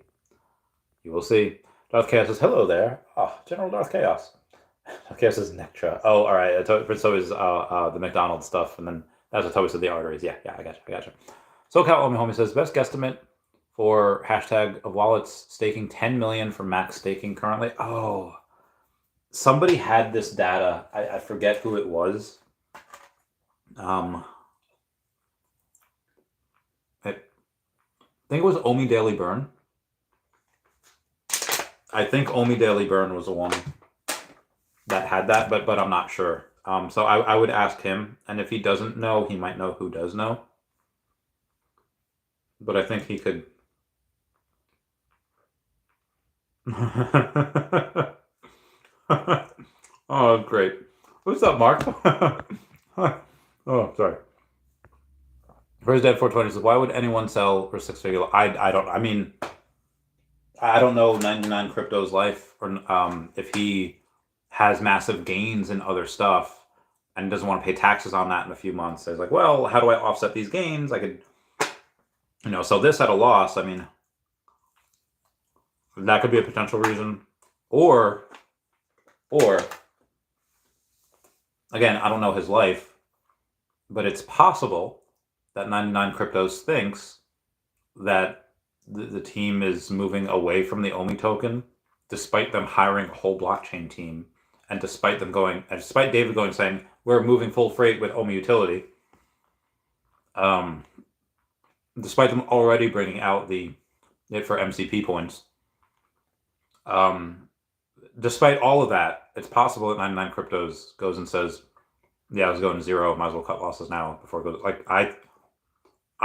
You will see. Darth Chaos says, hello there. Oh, General Darth Chaos. Darth Chaos says Nectra. Oh, all right. So is the McDonald's stuff, and then that's what Toby said, the arteries. Yeah, I gotcha. SoCal Omi Homie says, best guesstimate for hashtag of wallets staking 10 million for max staking currently. Oh, somebody had this data. I forget who it was. I think it was OMI Daily Burn. I think OMI Daily Burn was the one that had that, but I'm not sure. So I would ask him, and if he doesn't know, he might know who does know. But I think he could. Oh, great. What's up, Mark? Oh, sorry. Where's Dead 420 says, why would anyone sell for 6-figure? I don't know 99 Crypto's life, or if he has massive gains in other stuff and doesn't want to pay taxes on that in a few months. So he's like, well, how do I offset these gains? I could, sell this at a loss. I mean, that could be a potential reason. Or again, I don't know his life, but it's possible that 99 Cryptos thinks that the team is moving away from the OMI token, despite them hiring a whole blockchain team, and despite David going saying, we're moving full freight with OMI utility, despite them already bringing out it for MCP points, despite all of that, it's possible that 99 Cryptos goes and says, yeah, I was going to zero, might as well cut losses now before it goes. Like, I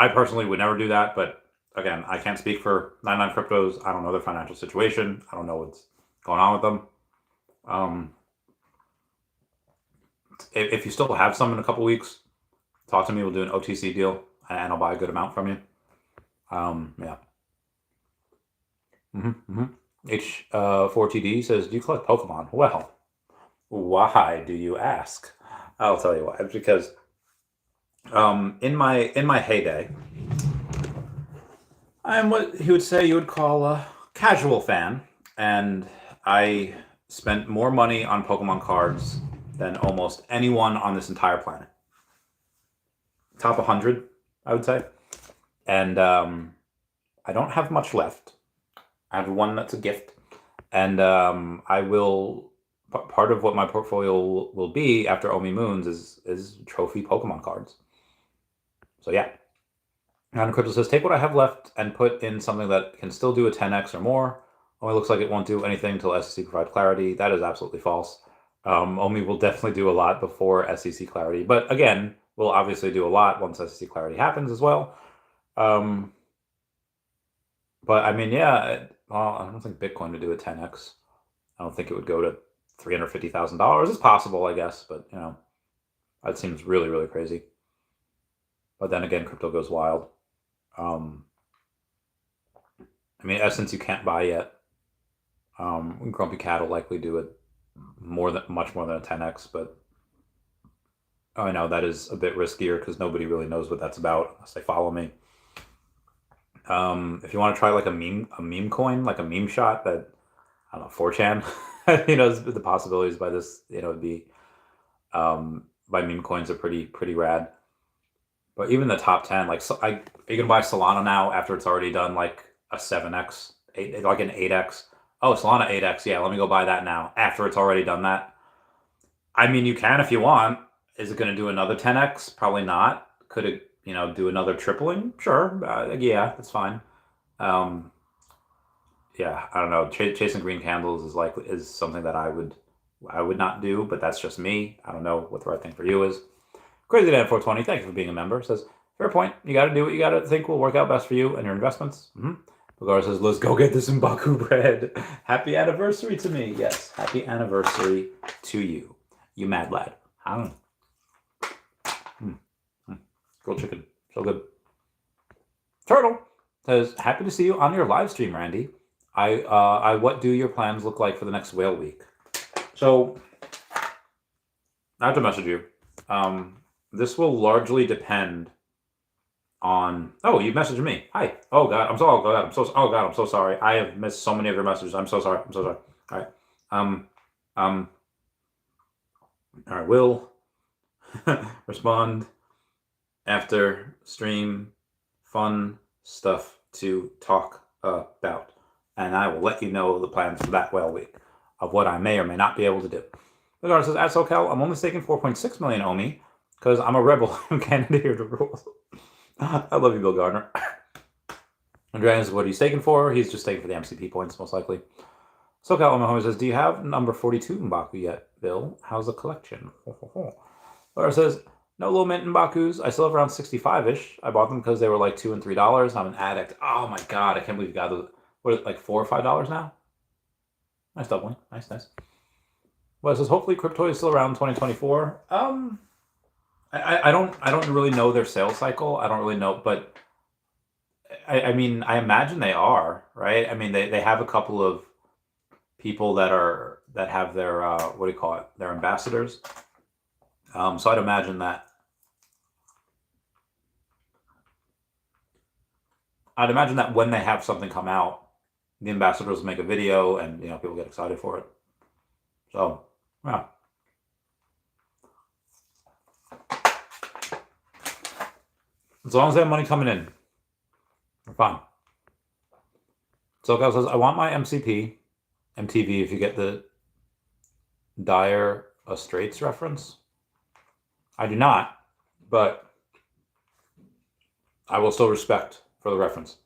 personally would never do that, but again, I can't speak for 99 Cryptos. I don't know their financial situation. I don't know what's going on with them. If you still have some in a couple weeks, talk to me. We'll do an OTC deal, and I'll buy a good amount from you. Yeah. H4TD says, do you collect Pokemon? Well, why do you ask? I'll tell you why. Because in my heyday, I'm what he would say you would call a casual fan, and I spent more money on Pokemon cards than almost anyone on this entire planet. Top 100, I would say. And I don't have much left. I have one that's a gift, and I will. Part of what my portfolio will be after OMI Moons is trophy Pokemon cards. So yeah. And Crypto says, take what I have left and put in something that can still do a 10x or more. OMI looks like it won't do anything until SEC provide clarity. That is absolutely false. OMI will definitely do a lot before SEC clarity, but again, we'll obviously do a lot once SEC clarity happens as well. But I mean, yeah, well, I don't think Bitcoin would do a 10x. I don't think it would go to $350,000. It's possible, I guess, but That seems really, really crazy. But then again, crypto goes wild. I mean, Essence you can't buy yet. GrumpyCat will likely do it much more than a 10x, but I know that is a bit riskier because nobody really knows what that's about unless they follow me. If you want to try like a meme coin, like a meme shot that, I don't know, 4chan, the possibilities by this, would be, by meme coins are pretty rad. But even the top 10, like, you can buy Solana now after it's already done like a 7x, like an 8x. Oh, Solana 8x, yeah, let me go buy that now after it's already done that. I mean, you can if you want. Is it going to do another 10x? Probably not. Could it, do another tripling? Sure. Yeah, that's fine. Yeah, I don't know. Chasing green candles is something that I would not do, but that's just me. I don't know what the right thing for you is. Crazy Dan 420, thank you for being a member. Says, fair point. You got to do what you got to think will work out best for you and your investments. Bagar says, let's go get this M'Baku bread. Happy anniversary to me. Yes, happy anniversary to you. You mad lad. I don't know. Grilled chicken. So good. Turtle says, happy to see you on your live stream, Randy. What do your plans look like for the next whale week? So, I have to message you. This will largely depend on. Oh, you messaged me. Hi. Oh God, I'm so sorry. I have missed so many of your messages. I'm so sorry. All right. I will respond after stream. Fun stuff to talk about, and I will let you know the plans for that whale week of what I may or may not be able to do. Regardless, says, at SoCal, I'm only staking 4.6 million OMI because I'm a rebel and can't adhere to rules. I love you, Bill Gardner. Andreas, what are you staking for? He's just staking for the MCP points, most likely. SoCal Omaha says, do you have number 42 M'Baku yet, Bill? How's the collection? Laura says, no low mint M'Bakus. I still have around 65-ish. I bought them because they were like $2 and $3. I'm an addict. Oh my God, I can't believe you got those. What is it, like $4 or $5 now? Nice doubling. Nice. Well, it says hopefully crypto is still around 2024. I don't really know their sales cycle. I don't really know, but I mean, I imagine they are, right? I mean, they have a couple of people that have their what do you call it? Their ambassadors. So I'd imagine that. I'd imagine that when they have something come out, the ambassadors make a video, and people get excited for it. So yeah. As long as they have money coming in, we're fine. So Gal says, I want my MCP, MTV, if you get the Dire Straits reference. I do not, but I will still respect for the reference.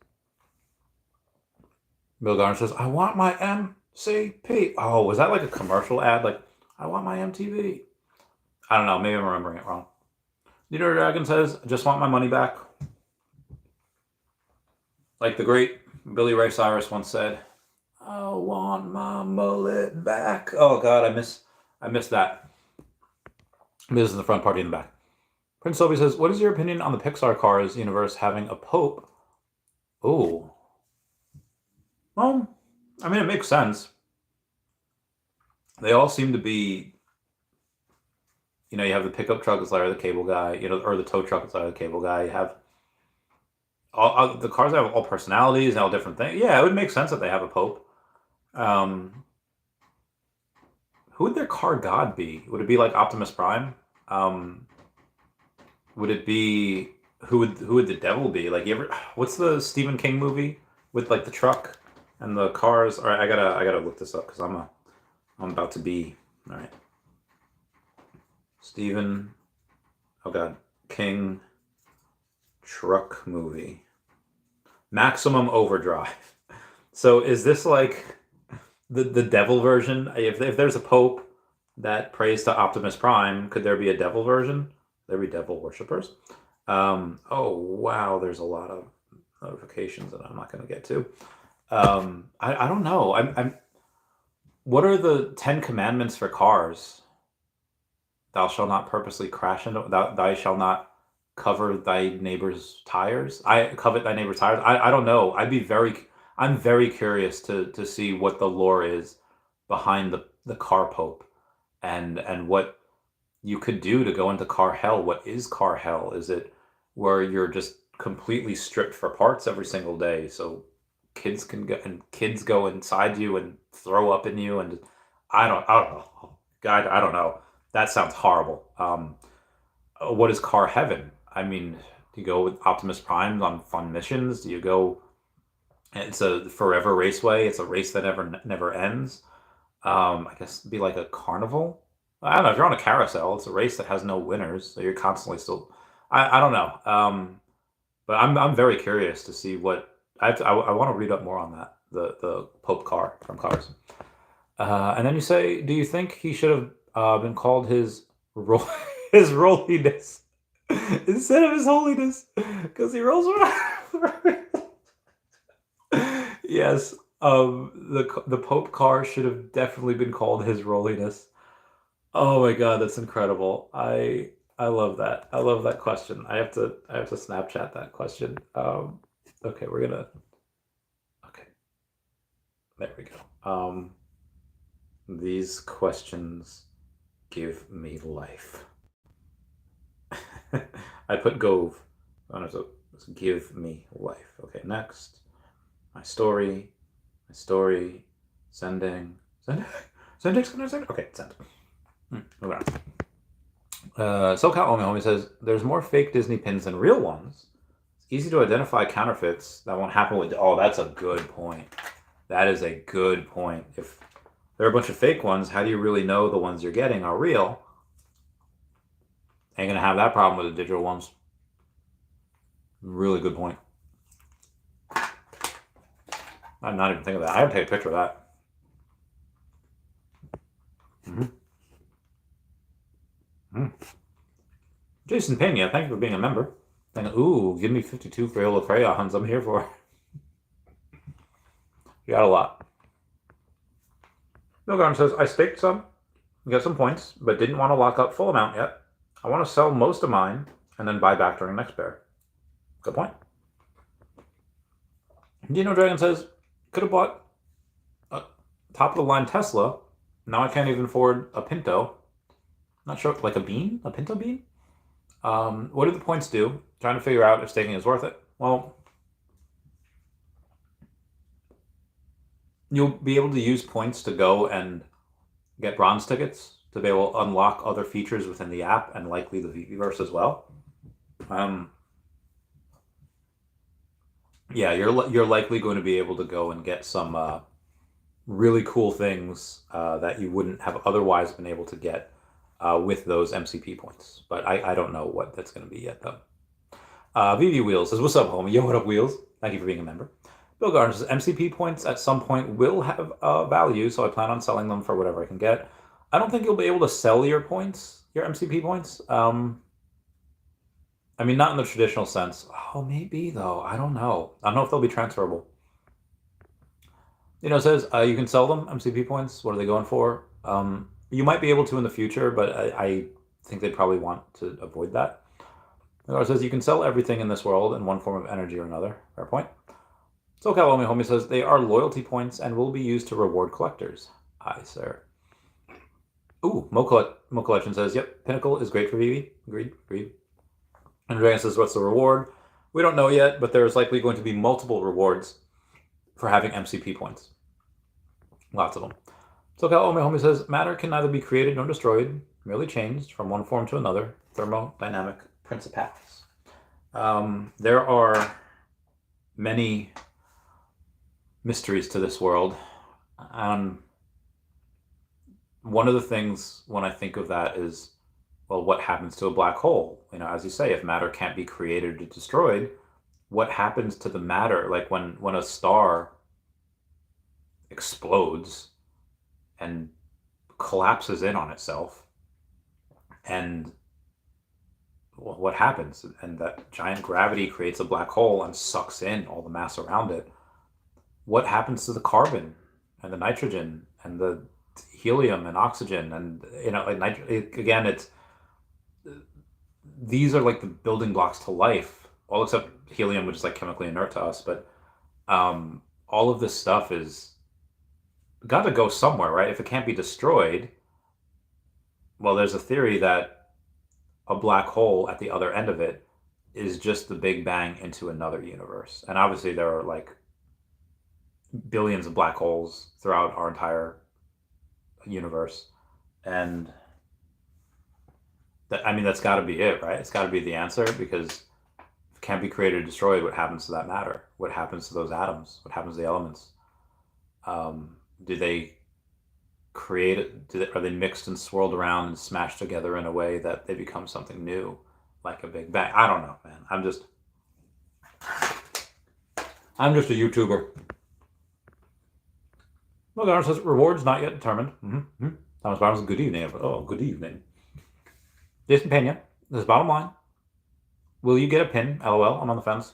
Bill Garner says, I want my MCP. Oh, was that like a commercial ad? Like, I want my MTV. I don't know. Maybe I'm remembering it wrong. Leader Dragon says, just want my money back. Like the great Billy Ray Cyrus once said, I want my mullet back. Oh God, I miss that. This is the front party in the back. Prince Sophie says, what is your opinion on the Pixar Cars universe having a Pope? Oh. Well, I mean, it makes sense. They all seem to be, you have the pickup truck that's like the cable guy, or the tow truck that's like the cable guy. You have all the cars have all personalities and all different things. Yeah, it would make sense that they have a Pope. Who would their car god be? Would it be like Optimus Prime? Would it be who would the devil be? Like, what's the Stephen King movie with like the truck and the cars? All right, I gotta look this up because I'm about to be all right. Stephen, oh God, King truck movie. Maximum Overdrive. So is this like the devil version? If there's a Pope that prays to Optimus Prime, could there be a devil version? There be devil worshippers. Oh wow, there's a lot of notifications that I'm not going to get to. I don't know. What are the 10 commandments for cars? thou shalt not purposely crash into, thou shalt not cover thy neighbor's tires. I covet thy neighbor's tires. I don't know. I'm very curious to see what the lore is behind the car pope, and what you could do to go into car hell. What is car hell? Is it where you're just completely stripped for parts every single day, so kids go inside you and throw up in you, and I don't know. God, I don't know. That sounds horrible. What is car heaven? I mean, do you go with Optimus Prime on fun missions? Do you go? It's a forever raceway. It's a race that never ends. I guess it'd be like a carnival. I don't know. If you're on a carousel, it's a race that has no winners, so you're constantly still. I don't know. But I'm very curious to see what I want to read up more on that. The Pope car from Cars. And then you say, do you think he should have been called his his rolliness instead of his holiness? Because he rolls around. Yes, the Pope car should have definitely been called his rolliness. Oh my God, that's incredible. I love that. I love that question. I have to Snapchat that question. Okay, okay, there we go. These questions give me life. I put Gove. So give me life. Okay, next. My story. Sending. Okay, send. Moving on. SoCal Homie says, there's more fake Disney pins than real ones. It's easy to identify counterfeits. That won't happen with... Oh, that's a good point. That is a good point. If there are a bunch of fake ones, how do you really know the ones you're getting are real? Ain't gonna have that problem with the digital ones. Really good point. I'm not even thinking of that. I have to take a picture of that. Jason Pena, thank you for being a member. Ooh, give me 52 Crayola crayons. I'm here for it. You got a lot. Milgarn says, I staked some, got some points, but didn't want to lock up full amount yet. I want to sell most of mine and then buy back during next bear. Good point. Dino Dragon says, could have bought a top of the line Tesla. Now I can't even afford a Pinto. Not sure, like a bean? A Pinto bean? What do the points do? Trying to figure out if staking is worth it. Well, you'll be able to use points to go and get bronze tickets to be able to unlock other features within the app and likely the Veveverse as well. Yeah, you're likely going to be able to go and get some really cool things that you wouldn't have otherwise been able to get with those MCP points. But I don't know what that's going to be yet, though. VV Wheels says, what's up, homie? Yo, what up, Wheels? Thank you for being a member. Bill Gardner says, MCP points at some point will have value, so I plan on selling them for whatever I can get. I don't think you'll be able to sell your points, your MCP points. I mean, not in the traditional sense. Oh, maybe, though. I don't know. I don't know if they'll be transferable. You know, it says you can sell them, MCP points. What are they going for? You might be able to in the future, but I think they'd probably want to avoid that. It says you can sell everything in this world in one form of energy or another. Fair point. SoCal Omi Homie says they are loyalty points and will be used to reward collectors. Aye, sir. Ooh, Mo Collection says, yep, Pinnacle is great for Veve. Agreed. And Dragon says, what's the reward? We don't know yet, but there's likely going to be multiple rewards for having MCP points. Lots of them. SoCal Omi Homie says, matter can neither be created nor destroyed, merely changed from one form to another. Thermodynamic principalities. There are many mysteries to this world. One of the things when I think of that is, well, what happens to a black hole? You know, as you say, if matter can't be created or destroyed, what happens to the matter? Like when a star explodes and collapses in on itself, and what happens? And that giant gravity creates a black hole and sucks in all the mass around it. What happens to the carbon and the nitrogen and the helium and oxygen? And, you know, like again, it's these are like the building blocks to life, all except helium, which is like chemically inert to us. But all of this stuff is got to go somewhere, right? If it can't be destroyed, well, there's a theory that a black hole at the other end of it is just the Big Bang into another universe. And obviously, there are like billions of black holes throughout our entire universe, and that, I mean, that's got to be it, right? It's got to be the answer, because if it can't be created or destroyed, what happens to that matter? What happens to those atoms? What happens to the elements? Do they create it? Are they mixed and swirled around and smashed together in a way that they become something new, like a Big Bang? I don't know, man. I'm just a YouTuber. Well, Garner says rewards not yet determined. Thomas Brown says good evening. Oh, good evening. Jason Pena, this is bottom line. Will you get a pin? LOL. I'm on the fence.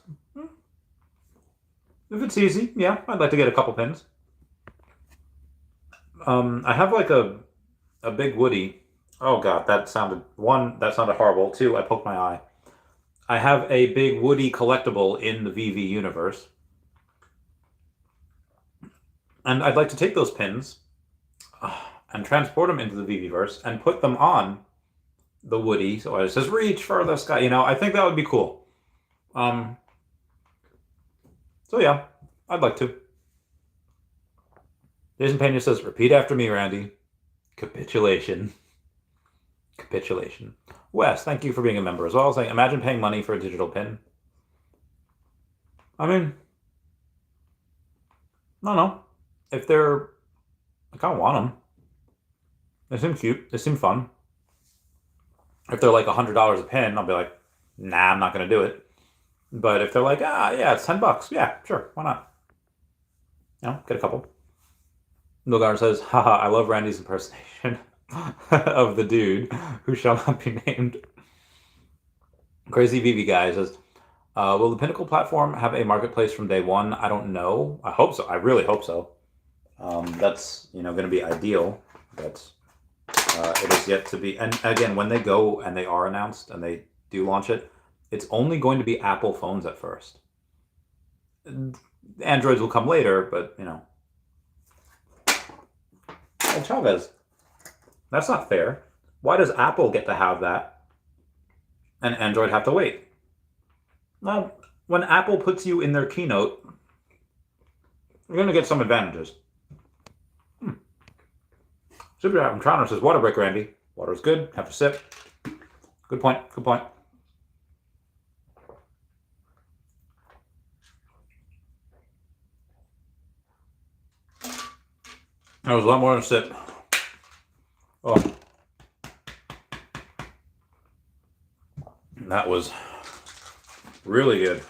If it's easy, yeah, I'd like to get a couple pins. I have like a big Woody. Oh god, that sounded horrible. Two, I poked my eye. I have a big Woody collectible in the Veve universe, and I'd like to take those pins and transport them into the Veveverse and put them on the Woody. So it says reach for the sky. I think that would be cool. So yeah, I'd like to. Jason Pena says, repeat after me, Randy. Capitulation. Capitulation. Wes, thank you for being a member as well. Saying, imagine paying money for a digital pin. I mean, I don't know. If they're, I kind of want them. They seem cute. They seem fun. If they're like $100 a pin, I'll be like, nah, I'm not going to do it. But if they're like, yeah, it's $10. Yeah, sure. Why not? Get a couple. Milgar says, haha, I love Randy's impersonation of the dude who shall not be named. Crazy Veve guy says, will the Pinnacle platform have a marketplace from day one? I don't know. I hope so. I really hope so. That's, going to be ideal. But it is yet to be. And again, when they go and they are announced and they do launch it, it's only going to be Apple phones at first. Androids will come later, but, Hey, Chavez, that's not fair. Why does Apple get to have that and Android have to wait? Well, when Apple puts you in their keynote, you're going to get some advantages. Super Toronto says, water break, Randy. Water is good. Have to sip. Good point. Good point. That was a lot more than a sip. Oh. That was really good.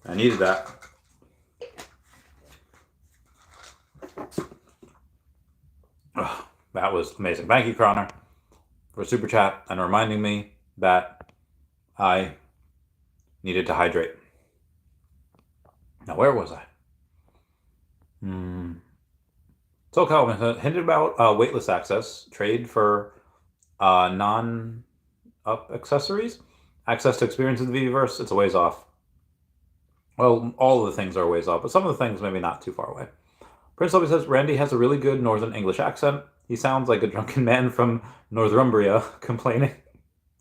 I needed that. Oh, that was amazing. Thank you, Connor, for super chat and reminding me that I needed to hydrate. Now, where was I? So Calvin hinted about weightless access, trade for non-up accessories, access to experience in the Veveverse. It's a ways off. Well, all of the things are a ways off, but some of the things maybe not too far away. Prince Lobby says, Randy has a really good Northern English accent. He sounds like a drunken man from Northumbria complaining.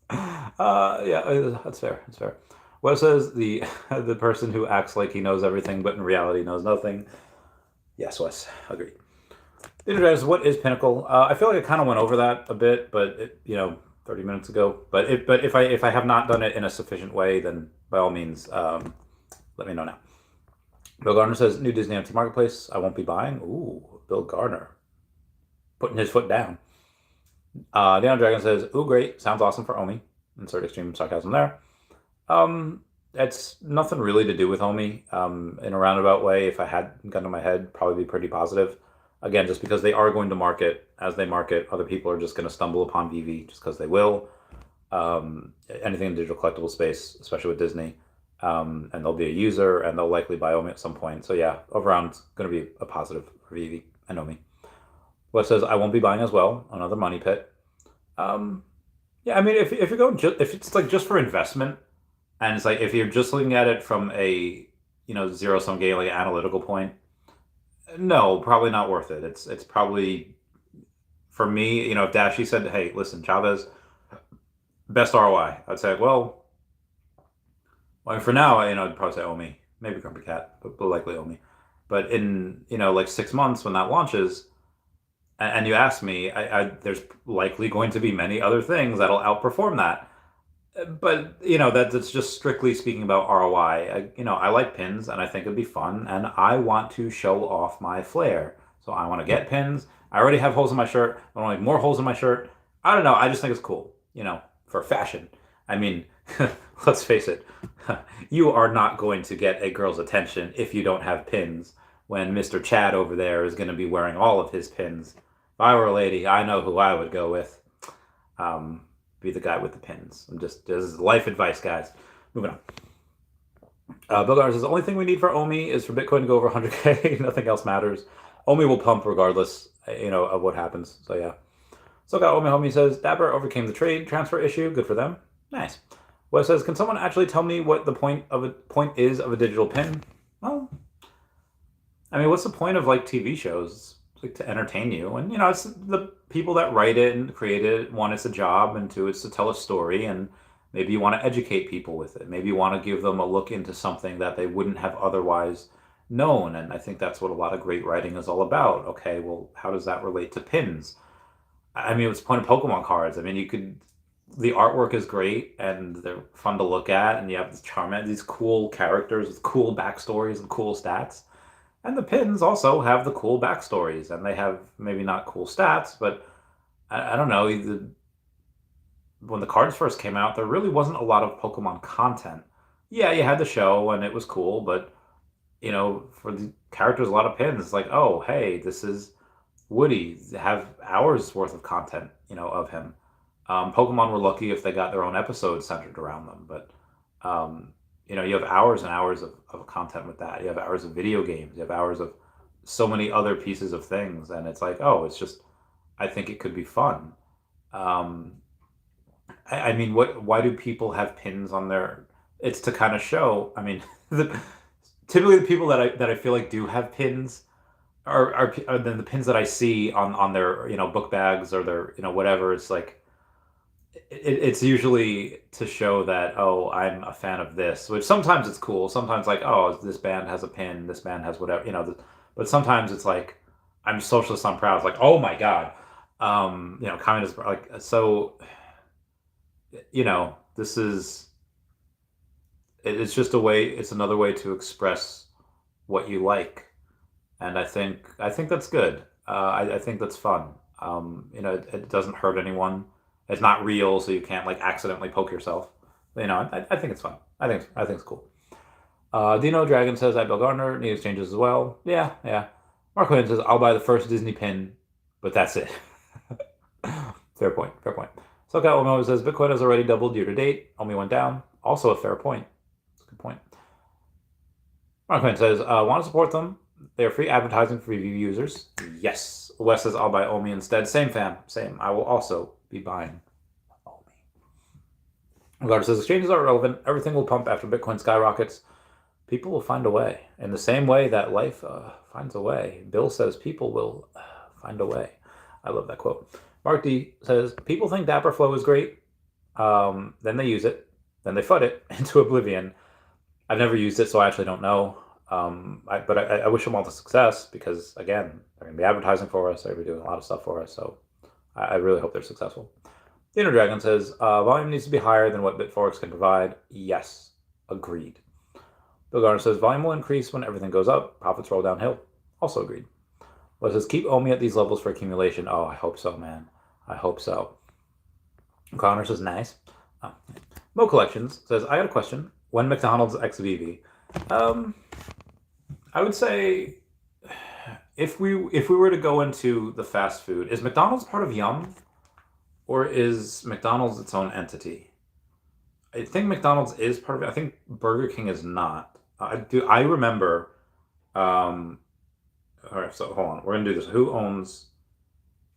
Yeah, that's fair. That's fair. Wes says, the person who acts like he knows everything, but in reality knows nothing. Yes, Wes, agreed. What is Pinnacle? I feel like I kind of went over that a bit, but 30 minutes ago. But if I have not done it in a sufficient way, then by all means, let me know now. Bill Gardner says, new Disney empty marketplace. I won't be buying. Ooh, Bill Gardner putting his foot down. Daniel Dragon says, ooh, great. Sounds awesome for OMI. Insert extreme sarcasm there. It's nothing really to do with OMI. In a roundabout way, if I had gun to my head, probably be pretty positive. Again, just because they are going to market, as they market, other people are just going to stumble upon Veve just because they will. Anything in the digital collectible space, especially with Disney. And they'll be a user, and they'll likely buy OMI at some point. So yeah, overall, it's going to be a positive for Veve and OMI. What says, I won't be buying as well. Another money pit. Yeah, I mean, if you're going if it's like just for investment, and it's like if you're just looking at it from a zero sum game like analytical point, no, probably not worth it. It's probably for me, if Dashi said, "Hey, listen, Chavez, best ROI," I'd say, well, for now, I'd probably say OMI, maybe GrumpyCat, but likely OMI. But in like 6 months when that launches, and you ask me, there's likely going to be many other things that'll outperform that. But that's just strictly speaking about ROI. I like pins, and I think it'd be fun, and I want to show off my flair. So I want to get pins. I already have holes in my shirt. I want to make more holes in my shirt. I don't know. I just think it's cool. For fashion. I mean, let's face it. You are not going to get a girl's attention if you don't have pins. When Mr. Chad over there is going to be wearing all of his pins. If I were a lady, I know who I would go with. Um, be the guy with the pins. I'm just this is life advice, guys. Moving on. Bill Garner says the only thing we need for OMI is for Bitcoin to go over 100K. Nothing else matters. OMI will pump regardless, of what happens. So yeah. So got OMI homie says Dapper overcame the trade transfer issue. Good for them. Nice. Wes says, can someone actually tell me what the point is of a digital pin? Well, I mean, what's the point of like TV shows? It's like to entertain you, and it's the people that write it and create it. One, it's a job, and two, it's to tell a story, and maybe you want to educate people with it. Maybe you want to give them a look into something that they wouldn't have otherwise known. And I think that's what a lot of great writing is all about. Okay, well, how does that relate to pins? I mean, it's the point of Pokemon cards. I mean, the artwork is great and they're fun to look at, and you have these cool characters with cool backstories and cool stats. And the pins also have the cool backstories, and they have maybe not cool stats, but I don't know. When the cards first came out, there really wasn't a lot of Pokemon content. Yeah, you had the show, and it was cool, but for the characters, a lot of pins. It's like, oh, hey, this is Woody. Have hours worth of content, of him. Pokemon were lucky if they got their own episodes centered around them, but you have hours and hours of content with that. You have hours of video games. You have hours of so many other pieces of things, and it's like, oh, it's just. I think it could be fun. Um, I mean, Why do people have pins on their? It's to kind of show. I mean, typically the people that I feel like do have pins are then the pins that I see on their book bags or their whatever. It's like it's usually to show that, oh, I'm a fan of this, which sometimes it's cool. Sometimes like, oh, this band has a pin, this band has whatever, but sometimes it's like I'm socialist, I'm proud. It's like, oh my god, communist, like, so this is it's just a way. It's another way to express what you like, and I think that's good. I think that's fun. It doesn't hurt anyone. It's not real, so you can't like accidentally poke yourself. I think it's fun. I think it's cool. Dino Dragon says that Bill Gardner need exchanges as well. Yeah, yeah. Mark Quinn says I'll buy the first Disney pin, but that's it. Fair point. Fair point. SoCal Omo says Bitcoin has already doubled year to date. Only went down. Also a fair point. That's a good point. Mark Quinn says want to support them. They're free advertising for review users. Yes. Wes says I'll buy OMI instead. Same fam. Same. I will also be buying OMI. Regardless, says exchanges are irrelevant. Everything will pump after Bitcoin skyrockets. People will find a way. In the same way that life finds a way. Bill says people will find a way. I love that quote. Mark D says people think Dapper Flow is great. Then they use it. Then they FUD it into oblivion. I've never used it, so I actually don't know. But I wish them all the success because, again, they're going to be advertising for us. They're going to be doing a lot of stuff for us. So I really hope they're successful. The Inner Dragon says volume needs to be higher than what Bitforex can provide. Yes, agreed. Bill Garner says volume will increase when everything goes up. Profits roll downhill. Also agreed. Well, it says keep OMI at these levels for accumulation. Oh, I hope so, man. I hope so. Connor says nice. Mo Collections says I got a question. When McDonald's x Veve? I would say if we were to go into the fast food, is McDonald's part of Yum, or is McDonald's its own entity? I think McDonald's is part of it. I think Burger King is not. I remember. All right, so hold on. We're gonna do this. Who owns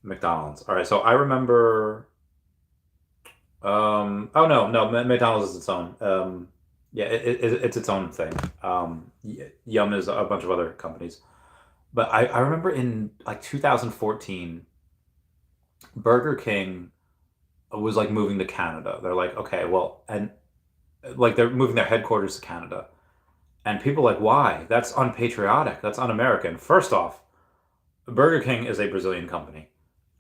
McDonald's? All right, so I remember. Oh no, no, McDonald's is its own. Yeah, it's its own thing. Yum is a bunch of other companies. But I remember in like 2014, Burger King was like moving to Canada. They're like, okay, well, and like they're moving their headquarters to Canada. And people are like, why? That's unpatriotic. That's un-American. First off, Burger King is a Brazilian company.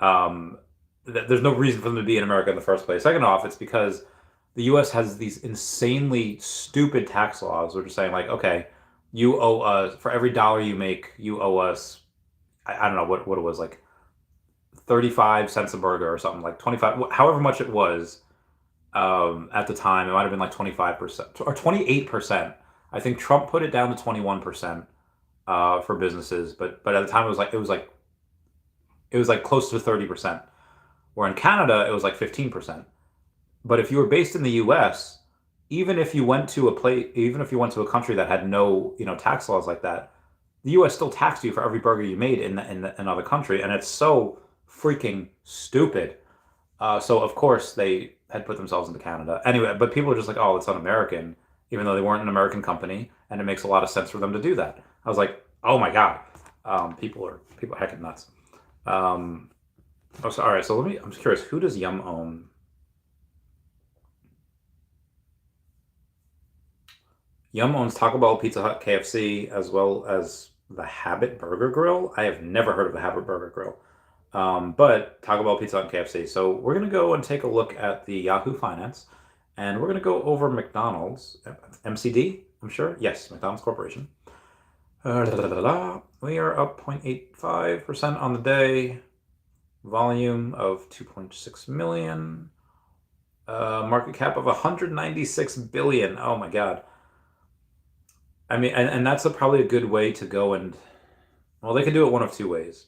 Um, there's no reason for them to be in America in the first place. Second off, it's because the U.S. has these insanely stupid tax laws, which are saying like, okay, you owe us for every dollar you make, you owe us. I don't know what it was like, 35 cents a burger or something like 25, however much it was. At the time, it might have been like 25% or 28%. I think Trump put it down to 21% for businesses, but at the time it was like close to 30%. Where in Canada it was like 15%. But if you were based in the U.S., even if you went to a country that had no tax laws like that, the U.S. still taxed you for every burger you made in another country, and it's so freaking stupid. So of course they had put themselves into Canada anyway. But people are just like, oh, it's un-American, even though they weren't an American company, and it makes a lot of sense for them to do that. I was like, oh my god, people are heckin' nuts. All right. So I'm just curious, who does Yum own? Yum owns Taco Bell, Pizza Hut, KFC, as well as the Habit Burger Grill. I have never heard of the Habit Burger Grill. But Taco Bell, Pizza Hut, and KFC. So we're going to go and take a look at the Yahoo Finance, and we're going to go over McDonald's, MCD, I'm sure. Yes, McDonald's Corporation. We are up 0.85% on the day. Volume of 2.6 million. Market cap of 196 billion. Oh my God. I mean, and that's probably a good way to go and, well, they could do it one of two ways.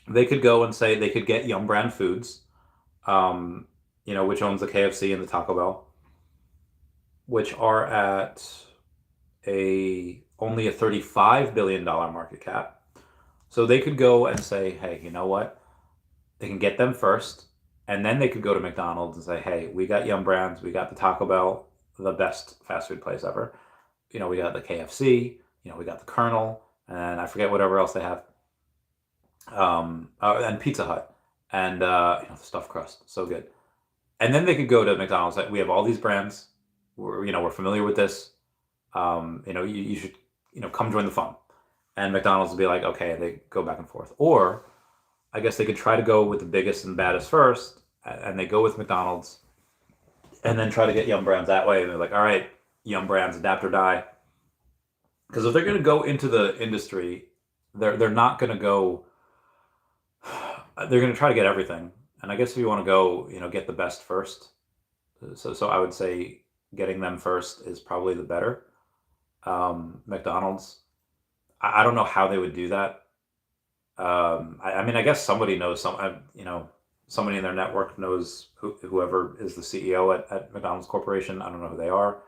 They could go and say they could get Yum Brand Foods, which owns the KFC and the Taco Bell, which are at only a $35 billion market cap. So they could go and say, hey, you know what? They can get them first, and then they could go to McDonald's and say, hey, we got Yum Brands, we got the Taco Bell, the best fast food place ever. We got the KFC, we got the Colonel, and I forget whatever else they have. And Pizza Hut, and the stuffed crust, so good. And then they could go to McDonald's. We have all these brands. We're familiar with this. You should come join the fun. And McDonald's will be like, okay, and they go back and forth. Or I guess they could try to go with the biggest and baddest first, and they go with McDonald's, and then try to get Yum Brands that way. And they're like, all right, Yum Brands, adapt or die. Because if they're going to go into the industry, they're not going to go. They're going to try to get everything. And I guess if you want to go, get the best first. So I would say getting them first is probably the better. McDonald's, I don't know how they would do that. I mean, I guess somebody knows somebody in their network knows whoever is the CEO at McDonald's Corporation. I don't know who they are.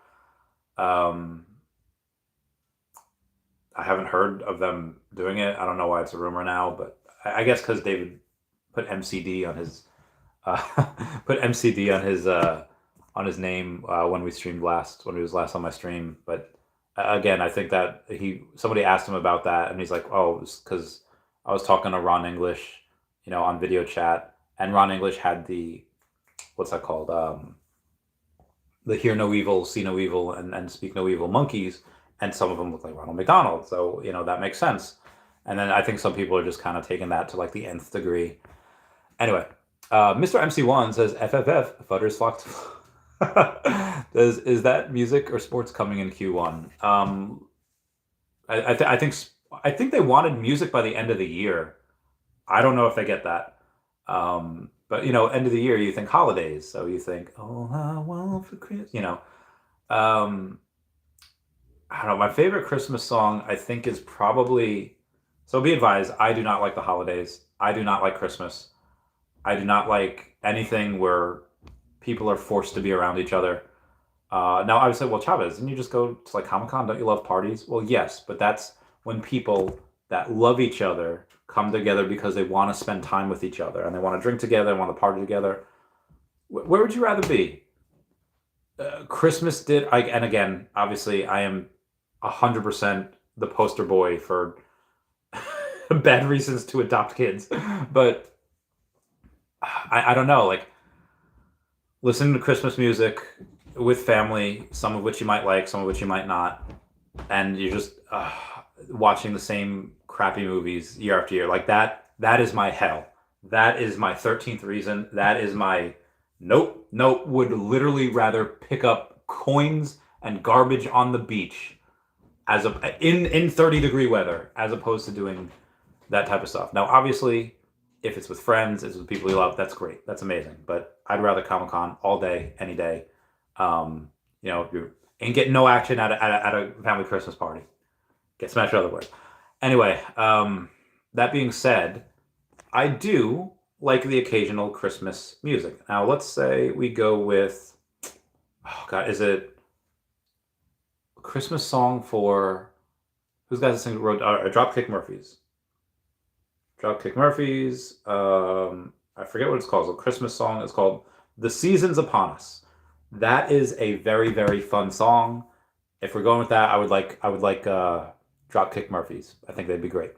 I haven't heard of them doing it. I don't know why it's a rumor now, but I guess because David put MCD on his on his name when he was last on my stream. But again, I think that somebody asked him about that, and he's like, oh, because I was talking to Ron English, on video chat, and Ron English had what's that called? The Hear No Evil, See No Evil, and Speak No Evil monkeys, and some of them look like Ronald McDonald, so that makes sense. And then I think some people are just kind of taking that to like the nth degree. Anyway, Mr. MC1 says FFF Futters flock to. Is that music or sports coming in Q1? I think they wanted music by the end of the year. I don't know if they get that. But end of the year, you think holidays, so you think, oh, I want for Christmas. I don't know. My favorite Christmas song, I think, is probably. So be advised, I do not like the holidays. I do not like Christmas. I do not like anything where people are forced to be around each other. Now, I would say, well, Chavez, didn't you just go to like Comic-Con? Don't you love parties? Well, yes, but that's when people that love each other come together because they want to spend time with each other and they want to drink together and want to party together. Where would you rather be? Christmas did. And again, obviously, I am 100% the poster boy for bad reasons to adopt kids, but I don't know. Like listening to Christmas music with family, some of which you might like, some of which you might not, and you're just watching the same crappy movies year after year. Like that. That is my hell. That is my 13th reason. That is my nope. Nope. Would literally rather pick up coins and garbage on the beach as in 30-degree weather as opposed to doing that type of stuff. Now, obviously, if it's with friends, it's with people you love, that's great. That's amazing. But I'd rather Comic-Con all day, any day. You ain't getting no action at a family Christmas party. Get smashed otherwise. Anyway, that being said, I do like the occasional Christmas music. Now, let's say we go with, oh God, is it a Christmas song for, who's got this thing wrote, Dropkick Murphys? Dropkick Murphys. I forget what it's called. It's a Christmas song. It's called "The Season's Upon Us." That is a very, very fun song. If we're going with that, I would like Dropkick Murphys. I think they'd be great.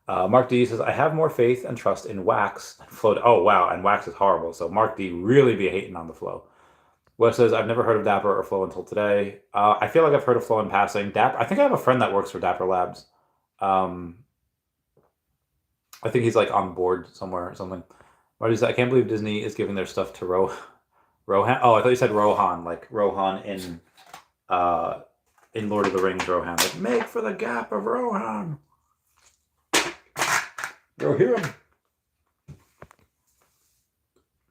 Mark D says, I have more faith and trust in Wax than Flow. Oh, wow. And Wax is horrible. So Mark D really be hating on the Flow. Wes says, I've never heard of Dapper or Flow until today. I feel like I've heard of Flow in passing. I think I have a friend that works for Dapper Labs. I think he's like on board somewhere or something. What is that? I can't believe Disney is giving their stuff to Rohan. Oh, I thought you said Rohan, like Rohan in Lord of the Rings. Rohan, like make for the gap of Rohan. Go hear him.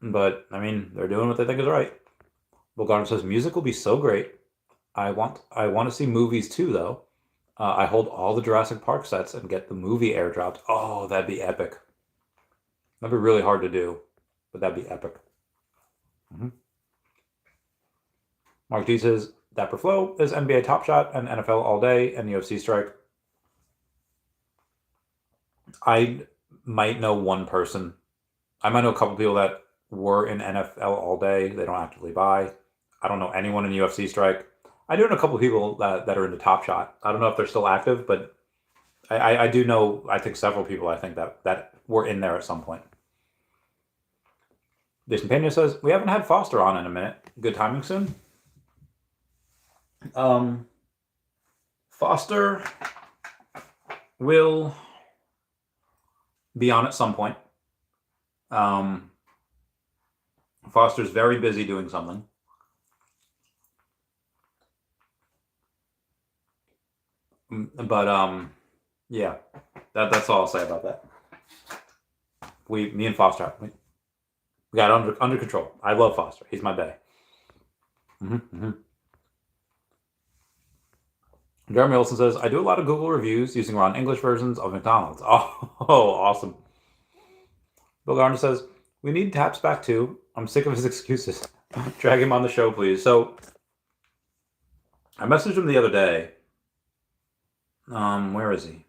But I mean, they're doing what they think is right. Bulgarden says music will be so great. I want to see movies too, though. I hold all the Jurassic Park sets and get the movie airdropped. Oh, that'd be epic. That'd be really hard to do, but that'd be epic. Mark D says, Dapper Flow is NBA Top Shot and NFL All Day and UFC Strike. I might know one person. I might know a couple people that were in NFL All Day. They don't actively buy. I don't know anyone in UFC Strike. I do know a couple of people that are into Top Shot. I don't know if they're still active, but I do know, I think several people I think that were in there at some point. Jason Pena says, we haven't had Foster on in a minute. Good timing soon. Foster will be on at some point. Foster's very busy doing something. But yeah, that's all I'll say about that. Me and Foster, we got under control. I love Foster. He's my bae. Jeremy Olson says, I do a lot of Google reviews using raw English versions of McDonald's. Oh, awesome. Bill Garner says, we need Taps back too. I'm sick of his excuses. Drag him on the show, please. So I messaged him the other day. Where is he?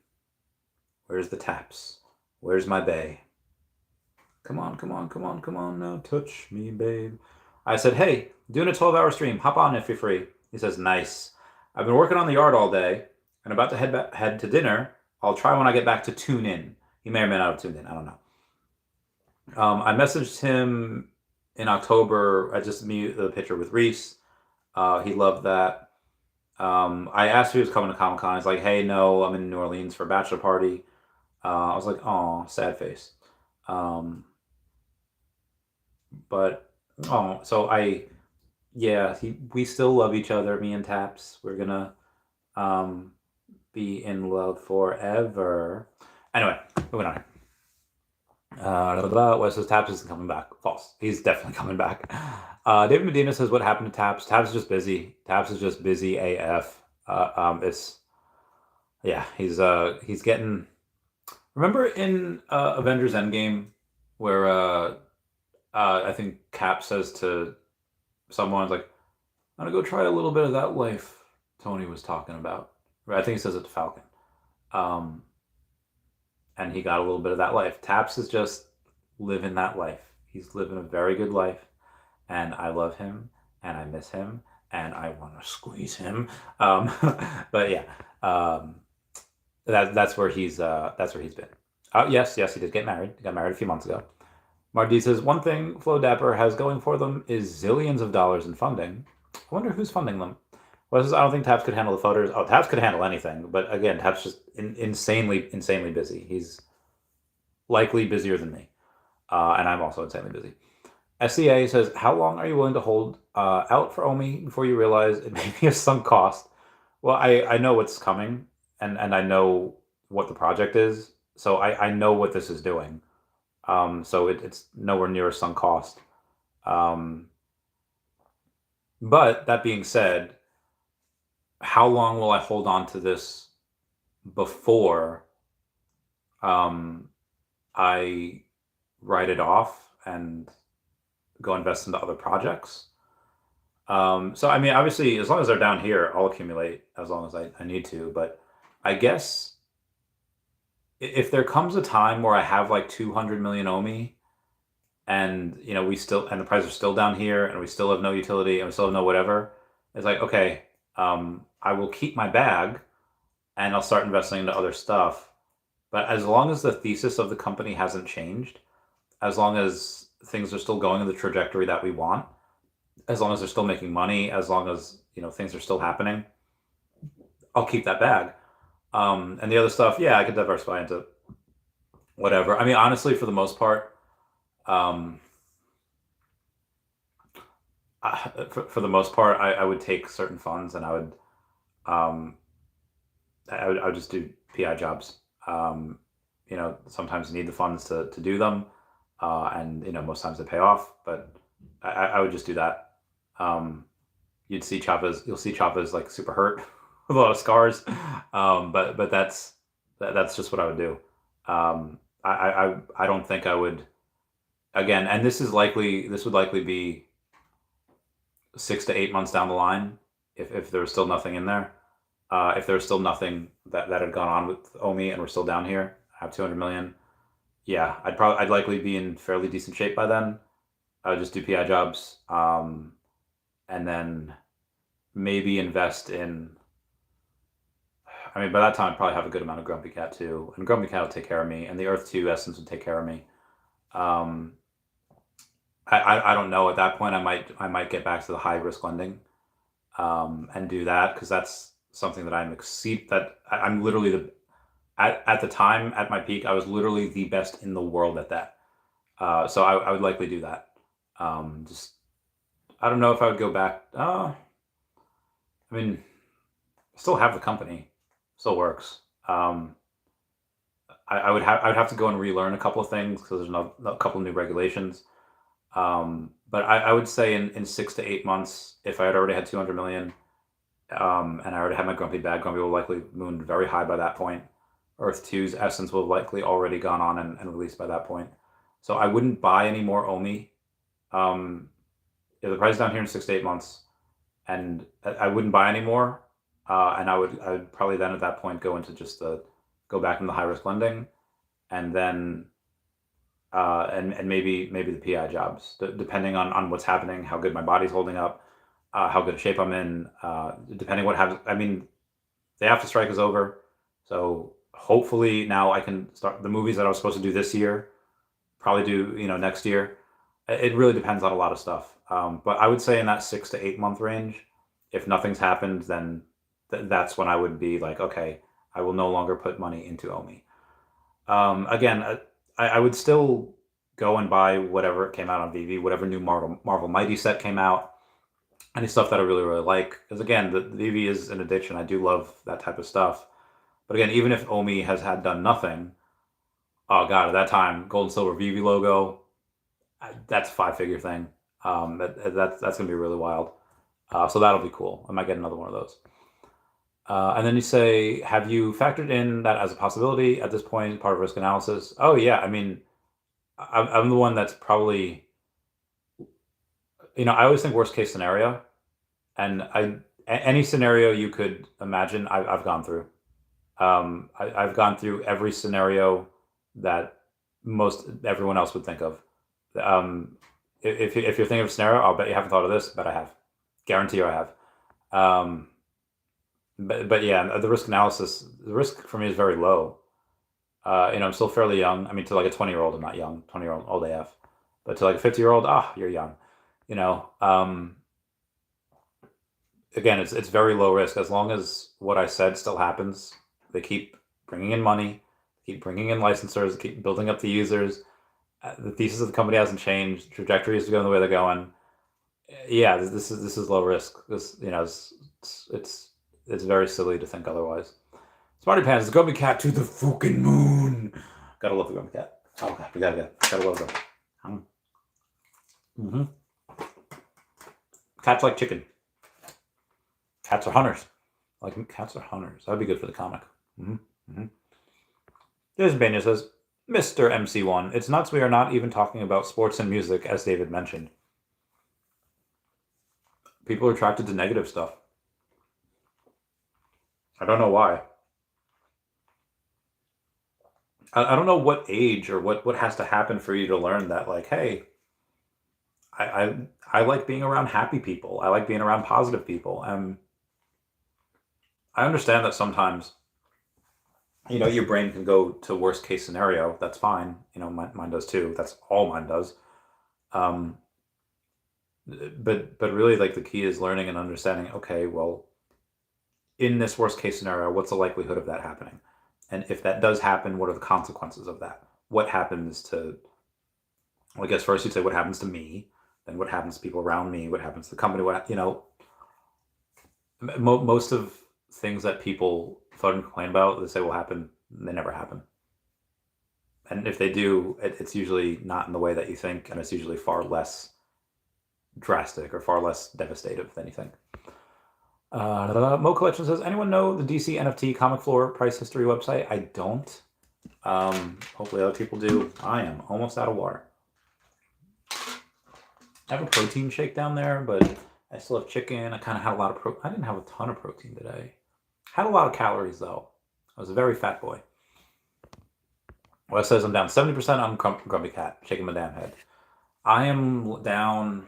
Where's the Taps? Where's my bae? Come on, now touch me, babe. I said, hey, doing a 12-hour stream. Hop on if you're free. He says, nice. I've been working on the yard all day and about to head to dinner. I'll try when I get back to tune in. He may or may not have tuned in. I don't know. I messaged him in October. I just made the picture with Reese. He loved that. I asked if he was coming to Comic-Con. He's like, hey, no, I'm in New Orleans for a bachelor party. I was like, oh, sad face. We still love each other, me and Taps. We're gonna be in love forever. Anyway, moving on. Wes says Taps isn't coming back. False. He's definitely coming back. David Medina says, what happened to Taps? Taps is just busy. Taps is just busy AF. He's getting. Remember in Avengers Endgame where I think Cap says to someone like, I'm gonna go try a little bit of that life Tony was talking about. Right? I think he says it to Falcon. And he got a little bit of that life. Taps is just living that life. He's living a very good life, and I love him, and I miss him, and I want to squeeze him. Um, but yeah, that's where he's been. Yes, yes, he did get married. He got married a few months ago. Mardi says one thing Flow Dapper has going for them is zillions of dollars in funding. I wonder who's funding them. Well, I don't think Tabs could handle the photos. Oh, Tabs could handle anything, but again, Tabs just insanely busy. He's likely busier than me, and I'm also insanely busy. SCA says, how long are you willing to hold out for OMI before you realize it may be a sunk cost? Well, I know what's coming, and I know what the project is, so I know what this is doing. So it's nowhere near a sunk cost. But that being said, how long will I hold on to this before I write it off and go invest into other projects? So I mean, obviously, as long as they're down here, I'll accumulate as long as I need to. But I guess if there comes a time where I have like 200 million OMI, and we still, and the prices are still down here, and we still have no utility, and we still have no whatever, it's like, okay, I will keep my bag, and I'll start investing into other stuff. But as long as the thesis of the company hasn't changed, as long as things are still going in the trajectory that we want, as long as they're still making money, as long as things are still happening, I'll keep that bag. And the other stuff, yeah, I could diversify into whatever. I mean, honestly, for the most part, for the most part, I would take certain funds and I would just do PI jobs. Sometimes you need the funds to do them, and most times they pay off. But I would just do that. You'll see Chavez like super hurt with a lot of scars, but that's just what I would do. I don't think I would, again, and this would likely be 6 to 8 months down the line if there was still nothing in there. If there was still nothing that had gone on with OMI and we're still down here, I have 200 million. Yeah, I'd likely be in fairly decent shape by then. I would just do PI jobs, and then maybe invest in. I mean, by that time, I'd probably have a good amount of GrumpyCat too, and GrumpyCat will take care of me, and the Earth2 essence would take care of me. I don't know. At that point, I might get back to the high risk lending, and do that, because that's something that I'm literally at the time, at my peak, I was literally the best in the world at that. So I would likely do that. Just, I don't know if I would go back. I mean, I still have the company, still works. I would have to go and relearn a couple of things because there's a couple of new regulations. But I would say in 6 to 8 months, if I had already had 200 million, and I already had my Grumpy bag, Grumpy will likely moon very high by that point. Earth2's essence will have likely already gone on and released by that point. So I wouldn't buy any more OMI. If the price is down here in 6 to 8 months, and I wouldn't buy any more, and I would probably then at that point go into just go back into high risk lending, and then and maybe the PI jobs, depending on what's happening, how good my body's holding up, how good a shape I'm in, depending what happens. I mean, the after strike is over, so hopefully now I can start the movies that I was supposed to do this year, probably do next year. It really depends on a lot of stuff. But I would say in that 6 to 8 month range, if nothing's happened, then that's when I would be like, okay, I will no longer put money into OMI. Again, I would still go and buy whatever came out on Veve, whatever new Marvel Mighty set came out, any stuff that I really like. Because again, the Veve is an addiction. I do love that type of stuff. But again, even if OMI has done nothing, oh god, at that time, gold and silver Veve logo, that's a 5-figure thing. That's gonna be really wild. So that'll be cool. I might get another one of those. And then you say, have you factored in that as a possibility at this point, part of risk analysis? Oh yeah, I mean, I'm the one that's probably, I always think worst case scenario, and any scenario you could imagine, I've gone through. I've gone through every scenario that most everyone else would think of. If you're thinking of a scenario, I'll bet you haven't thought of this, but I have. Guarantee you I have. But yeah, the risk analysis, the risk for me is very low. I'm still fairly young. I mean, to like a 20-year-old, I'm not young. 20-year-old, old AF. But to like a 50-year-old, you're young. Again, it's very low risk as long as what I said still happens. They keep bringing in money, keep bringing in licensors, keep building up the users. The thesis of the company hasn't changed. Trajectories are going the way they're going. Yeah, this is low risk. It's very silly to think otherwise. Smarty Pants, the Grumpy Cat to the fucking moon. Gotta love the Grumpy Cat. Oh god, we gotta love them. Mm-hmm. Cats like chicken. Cats are hunters. Cats are hunters. That'd be good for the comic. Mm-hmm. Mm-hmm. Jason Bania says, Mr. MC1, it's nuts we are not even talking about sports and music, as David mentioned. People are attracted to negative stuff. I don't know why. I don't know what age or what has to happen for you to learn that, like, hey, I like being around happy people. I like being around positive people. I understand that sometimes, your brain can go to worst case scenario. That's fine. Mine does too. That's all mine does. But really, like, the key is learning and understanding, okay, well, in this worst case scenario, what's the likelihood of that happening? And if that does happen, what are the consequences of that? What happens to, well, I guess first you'd say what happens to me, then what happens to people around me, what happens to the company, most of things that people thought and complain about, they say will happen, they never happen. And if they do, it's usually not in the way that you think, and it's usually far less drastic or far less devastating than you think. Mo Collection says, anyone know the DC NFT comic floor price history website? I don't. Hopefully other people do. I am almost out of water. I have a protein shake down there, but I still have chicken. I kind of had a lot of I didn't have a ton of protein today. Had a lot of calories, though. I was a very fat boy. Well, it says I'm down 70% on Grumpy Cat, shaking my damn head. I am down,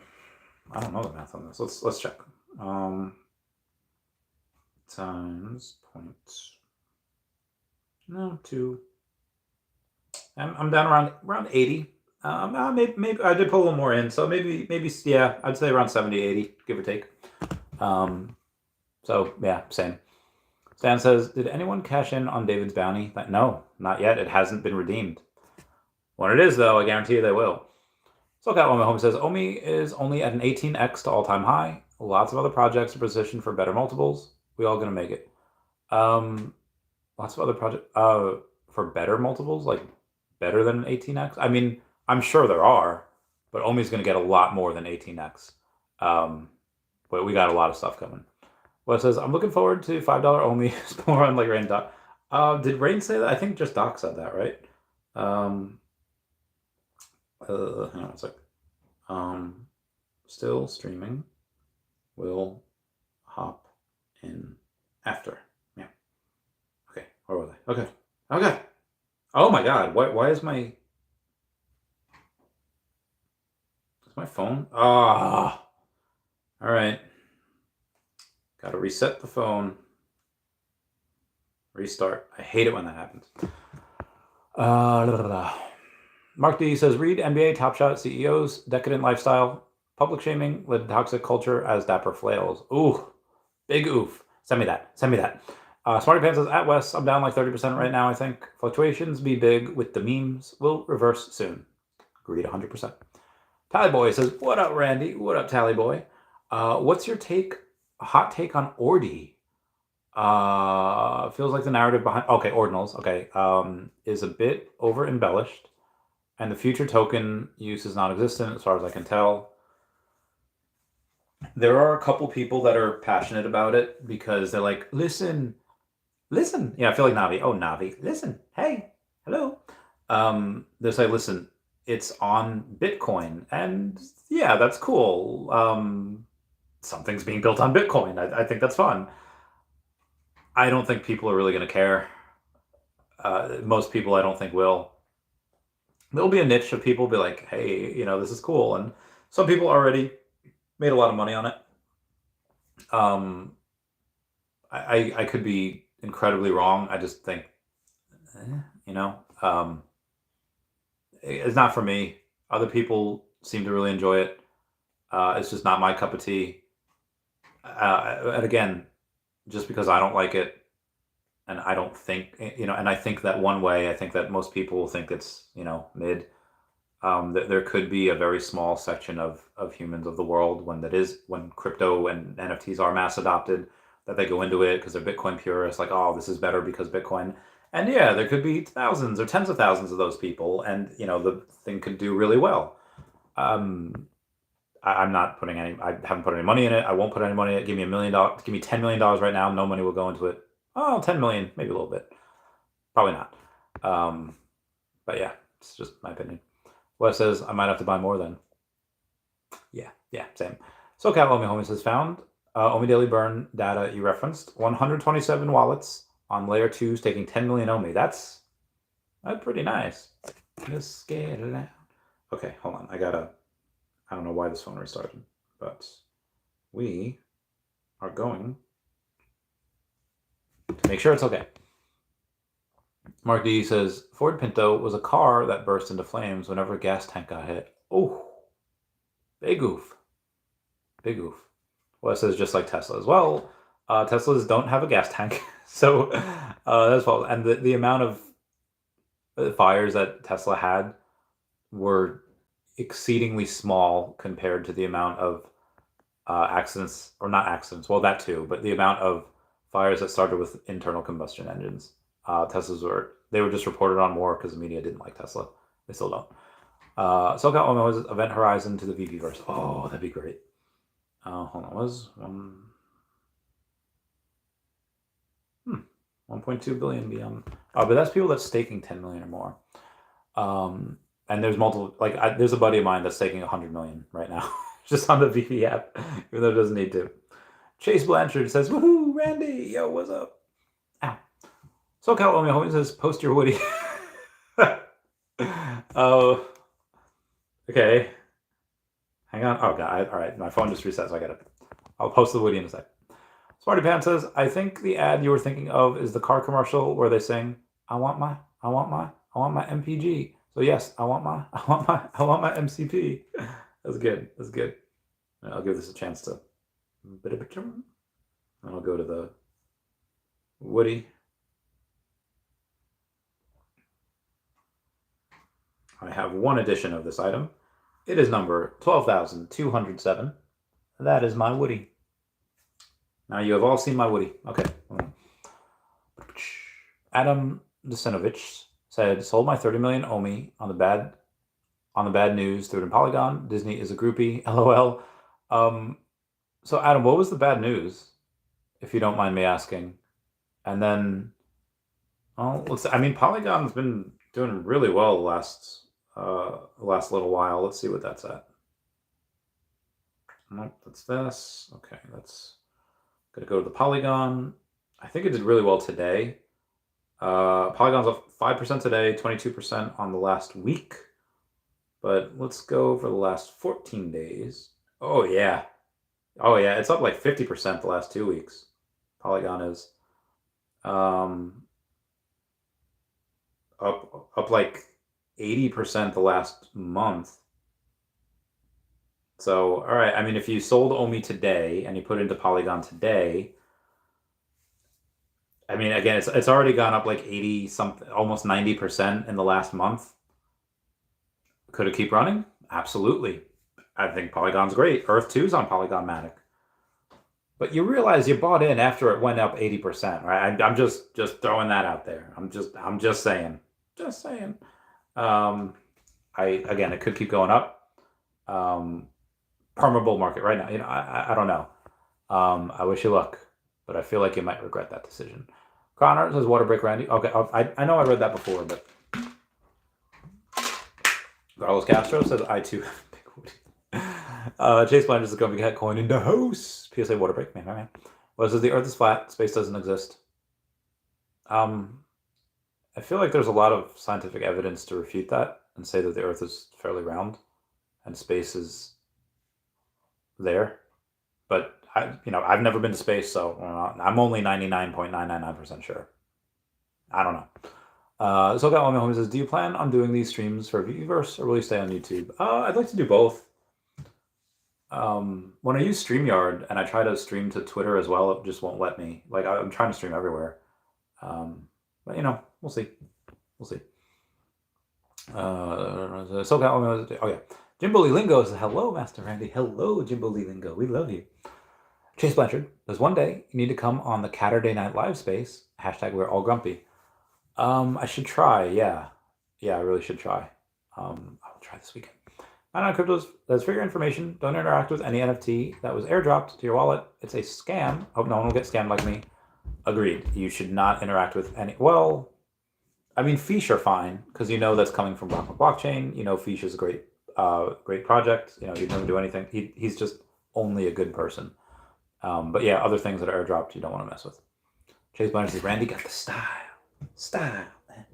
I don't know the math on this. Let's check. Times 2. I'm down around 80. Maybe I did put a little more in, so maybe yeah, I'd say around 70, 80, give or take. So yeah, same. Stan says, did anyone cash in on David's bounty? No, not yet. It hasn't been redeemed. When it is, though, I guarantee you they will. So Catwoman Home says, OMI is only at an 18x to all-time high. Lots of other projects are positioned for better multiples. We all gonna make it. Lots of other projects for better multiples, like better than 18x. I mean, I'm sure there are, but OMI's gonna get a lot more than 18x. But we got a lot of stuff coming. Well, it says, I'm looking forward to $5 OMI. More on like Rain Doc. Did Rain say that? I think just Doc said that, right? Hang on a sec. Still streaming. We'll hop in after. Yeah. Okay. Where were they? Okay. Oh my god. Why is my phone? All right. Gotta reset the phone. Restart. I hate it when that happens. Mark D says, read NBA Top Shot CEOs, decadent lifestyle, public shaming, led toxic culture as Dapper flails. Ooh, big oof. Send me that. Smarty Pants says, at West, I'm down like 30% right now, I think. Fluctuations be big with the memes. Will reverse soon. Agreed 100%. Tally Boy says, what up, Randy? What up, Tally Boy? What's your hot take on Ordi? Feels like the narrative behind... Okay, Ordinals. Okay. Is a bit over-embellished. And the future token use is non-existent, as far as I can tell. There are a couple people that are passionate about it because they're like, listen. Yeah, I feel like Navi. Oh, Navi. Listen. Hey. Hello. They say, listen, it's on Bitcoin. And yeah, that's cool. Something's being built on Bitcoin. I think that's fun. I don't think people are really going to care. Most people I don't think will. There'll be a niche of people be like, hey, this is cool. And some people already made a lot of money on it. Um, I could be incredibly wrong. I just think, you know, it's not for me. Other people seem to really enjoy it. It's just not my cup of tea. And again, just because I don't like it, and I don't think, and I think that one way, I think that most people will think it's, mid. There could be a very small section of humans of the world when crypto and NFTs are mass adopted, that they go into it because they're Bitcoin purists, like, oh, this is better because Bitcoin. And yeah, there could be thousands or tens of thousands of those people, and the thing could do really well. Um, I'm not putting any. I haven't put any money in it. I won't put any money in it. Give me $1 million. Give me $10 million right now. No money will go into it. Oh, 10 million, maybe a little bit. Probably not. But yeah, it's just my opinion. Wes says I might have to buy more then. Yeah, same. SoCal Omi Homie says found Omi Daily Burn data you referenced. 127 wallets on layer 2 staking 10 million Omi. That's pretty nice. Just get it out. Okay, hold on. I don't know why this phone restarted, but we are going to make sure it's okay. Mark D says Ford Pinto was a car that burst into flames whenever a gas tank got hit. Oh, big oof. Big oof. Well, it says just like Tesla as well. Teslas don't have a gas tank, so that's false. And the amount of fires that Tesla had were exceedingly small compared to the amount of accidents, or not accidents, well, that too, but the amount of fires that started with internal combustion engines. Teslas they were just reported on more because the media didn't like Tesla. They still don't. SoCal Omo was Event Horizon to the VP verse. Oh, that'd be great. Hold on, was 1.2 billion beyond. But that's people that's staking 10 million or more. And there's multiple, like, there's a buddy of mine that's staking 100 million right now, just on the VP app, even though it doesn't need to. Chase Blanchard says, woohoo, Randy, yo, what's up? Ow. SoCal Omi Homie says, post your Woody. Oh, okay. Hang on. Oh, God. All right. My phone just reset, so I'll post the Woody in a sec. Smarty Pants says, I think the ad you were thinking of is the car commercial where they sing, I want my MPG. So yes, I want my MCP. That's good. That's good. I'll give this a chance to. And I'll go to the Woody. I have one edition of this item. It is number 12,207. That is my Woody. Now you have all seen my Woody. Okay. Adam Desinovich said, sold my 30 million Omi on the bad news, threw it in Polygon. Disney is a groupie. LOL. So Adam, what was the bad news, if you don't mind me asking? And then, Polygon's been doing really well the last little while. Let's see what that's at. Nope, that's this. Okay, that's gonna go to the Polygon. I think it did really well today. Polygon's up 5% today, 22% on the last week. But let's go for the last 14 days. Oh yeah, it's up like 50% the last 2 weeks. Polygon is up like 80% the last month. So, all right. I mean, if you sold Omi today and you put it into Polygon today, I mean, again, it's already gone up like 80 something, almost 90% in the last month. Could it keep running? Absolutely. I think Polygon's great. Earth2 is on Polygon Matic. But you realize you bought in after it went up 80%, right? I'm just throwing that out there. I'm just saying. Just saying. Again, it could keep going up. Perma bull market right now. I don't know. I wish you luck, but I feel like you might regret that decision. Connor says water break Randy. Okay, I know I read that before, but Carlos Castro says I too have big Woody. Chase Blind is a GrumpyCat Coin in the house. PSA water break, man. Well, it says the Earth is flat, space doesn't exist. I feel like there's a lot of scientific evidence to refute that and say that the Earth is fairly round and space is there. But I've never been to space, so I'm only 99.999% sure. I don't know. So got one of my homies says, do you plan on doing these streams for Veveverse or will you stay on YouTube? I'd like to do both. When I use StreamYard and I try to stream to Twitter as well, it just won't let me. Like I'm trying to stream everywhere. But we'll see. We'll see. So got one of my, oh yeah. Jimbo Lee Lingo says, hello, Master Randy. Hello, Jimbo Lee Lingo. We love you. Chase Blanchard, there's one day you need to come on the Catterday Night Live space. # we're all grumpy. I should try, yeah. Yeah, I really should try. I will try this weekend. 99 Cryptos, that's for your information. Don't interact with any NFT that was airdropped to your wallet. It's a scam. Hope no one will get scammed like me. Agreed. You should not interact with any. Well, I mean, Feesh are fine because that's coming from blockchain. Feesh is a great project. He doesn't do anything. He's just only a good person. But yeah, other things that are airdropped, you don't want to mess with. Chase Blanchard says, Randy got the style, man.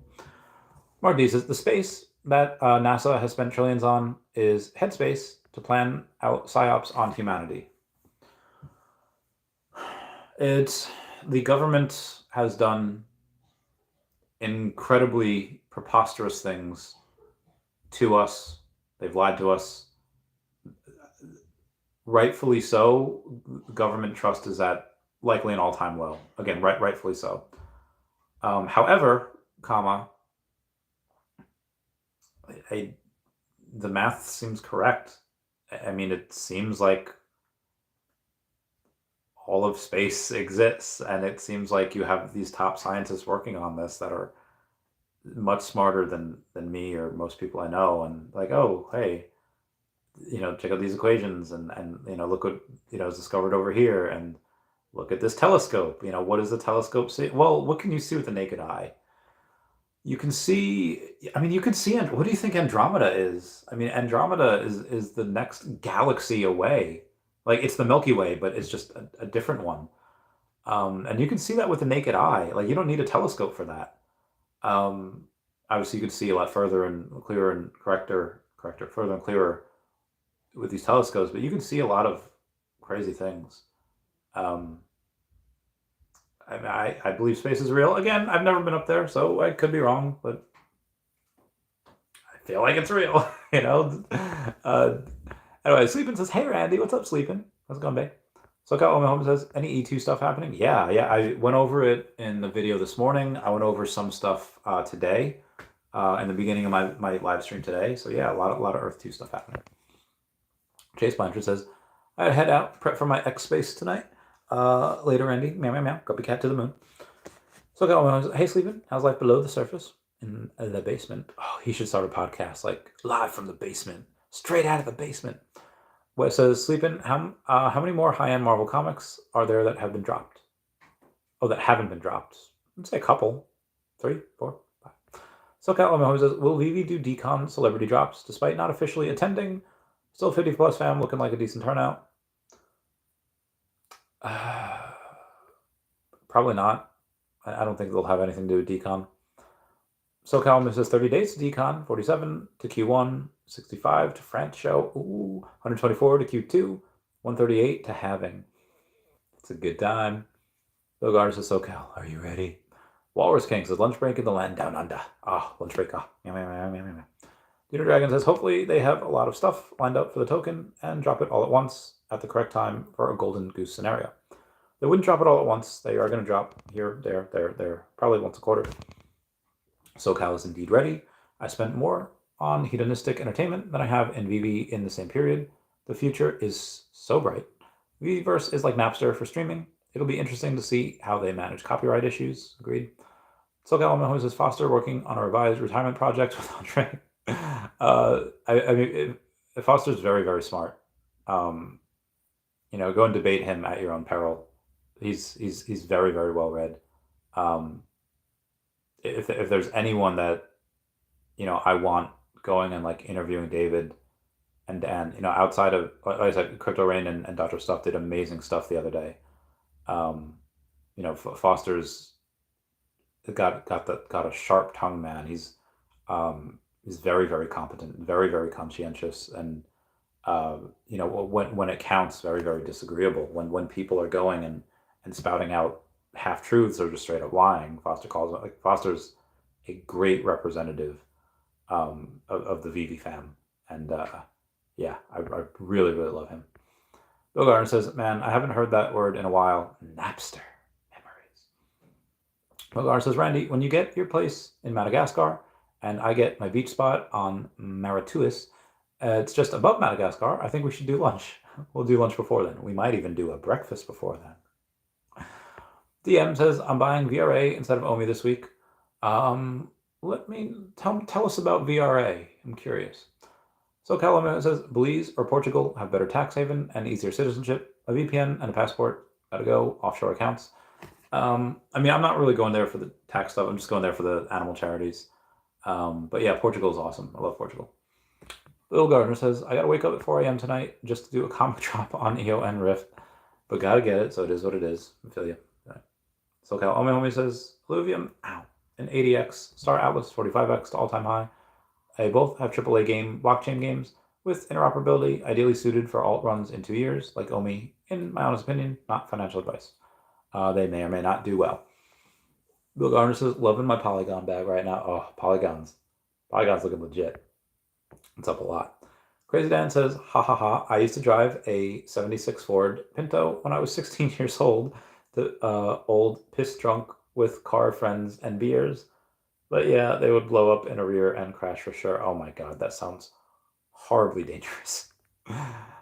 Mark D says, the space that NASA has spent trillions on is headspace to plan out psyops on humanity. The government has done incredibly preposterous things to us. They've lied to us. Rightfully so, government trust is at likely an all-time low. Again, rightfully so. However, the math seems correct. I mean, it seems like all of space exists, and it seems like you have these top scientists working on this that are much smarter than me or most people I know, and like, oh, hey, check out these equations, and look what is discovered over here, and look at this telescope. What does the telescope see? Well, what can you see with the naked eye? You can see. What do you think Andromeda is? I mean, Andromeda is the next galaxy away. Like it's the Milky Way, but it's just a different one. And you can see that with the naked eye. Like you don't need a telescope for that. Obviously, you could see a lot further and clearer and further and clearer with these telescopes, but you can see a lot of crazy things. I believe space is real. Again, I've never been up there, so I could be wrong, but I feel like it's real. Anyway, Sleepin says, hey, Randy, what's up, Sleepin? How's it going, babe? So Got All My Home says, any E2 stuff happening? Yeah, I went over it in the video this morning. I went over some stuff today, in the beginning of my live stream today. So yeah, a lot of Earth2 stuff happening. Chase Blanchard says, I head out, prep for my X Space tonight. Later, Randy. Meow, meow, meow. Grumpy to the moon. So I got one. Hey, Sleepin'. How's life below the surface? In the basement. Oh, he should start a podcast like live from the basement. Straight out of the basement. Well, it says, Sleepin', how many more high-end Marvel comics are there that have been dropped? Oh, that haven't been dropped. I'd say a couple. 3, 4, 5. So I got one. Says, will Veve do decon celebrity drops despite not officially attending? Still 50+ fam, looking like a decent turnout. Probably not. I don't think they'll have anything to do with decon. SoCal says 30 days to decon, 47 to Q1, 65 to France show, 124 to Q2, 138 to halving. It's a good time. Bill Gardner says, SoCal, are you ready? Walrus King says, lunch break in the land down under. Lunch break. Dino Dragon says, hopefully they have a lot of stuff lined up for the token and drop it all at once at the correct time for a golden goose scenario. They wouldn't drop it all at once. They are going to drop here, there, probably once a quarter. SoCal is indeed ready. I spent more on hedonistic entertainment than I have in Veve in the same period. The future is so bright. Veveverse is like Napster for streaming. It'll be interesting to see how they manage copyright issues. Agreed. SoCal Mahomes is Foster working on a revised retirement project with Andre. Foster's very, very smart. Go and debate him at your own peril. He's very, very well read. If there's anyone that I want going and like interviewing David and Dan, outside of, like I said, Crypto Rain and Dr. Stuff did amazing stuff the other day. Foster's got a sharp tongue, man. He's very, very competent, very, very conscientious, and you know, when it counts, very, very disagreeable. When people are going and spouting out half truths or just straight up lying, Foster's a great representative of the Veve fam, and yeah, I really, really love him. Bill Gardner says, "Man, I haven't heard that word in a while. Napster memories." Bill Gardner says, "Randy, when you get your place in Madagascar, and I get my beach spot on Marituis, it's just above Madagascar. I think we should do lunch. We'll do lunch before then. We might even do a breakfast before then." DM says, "I'm buying VRA instead of OMI this week. Let me tell us about VRA. I'm curious." So Calum says, "Belize or Portugal have better tax haven and easier citizenship. A VPN and a passport. Gotta go. Offshore accounts." I mean, I'm not really going there for the tax stuff. I'm just going there for the animal charities. But yeah, Portugal is awesome. I love Portugal. Bill Gardner says, "I gotta wake up at 4 a.m. tonight just to do a comic drop on EON Rift, but gotta get it, so it is what it is." I feel you. Right. SoCal Homie says, "Illuvium, ow, an 80x, Star Atlas 45x to all-time high. They both have AAA game blockchain games with interoperability, ideally suited for alt runs in 2 years, like OMI, in my honest opinion, not financial advice. They may or may not do well." Bill Gardner says, "Loving my Polygon bag right now." Oh, Polygon's looking legit. It's up a lot. Crazy Dan says, "Ha ha ha, I used to drive a 76 Ford Pinto when I was 16 years old. The old piss drunk with car friends and beers. But yeah, they would blow up in a rear end crash for sure." Oh my god, that sounds horribly dangerous.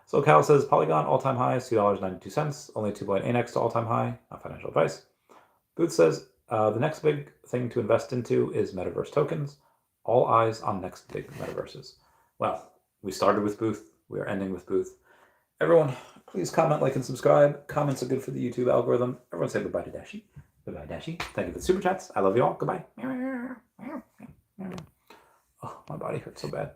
So Cal says, "Polygon all-time high is $2.92, only 2.8x to all-time high, not financial advice." Booth says, "The next big thing to invest into is metaverse tokens. All eyes on next big metaverses." Well, we started with Booth. We are ending with Booth. Everyone, please comment, like, and subscribe. Comments are good for the YouTube algorithm. Everyone say goodbye to Dashi. Goodbye, Dashi. Thank you for the super chats. I love you all. Goodbye. Oh, my body hurts so bad.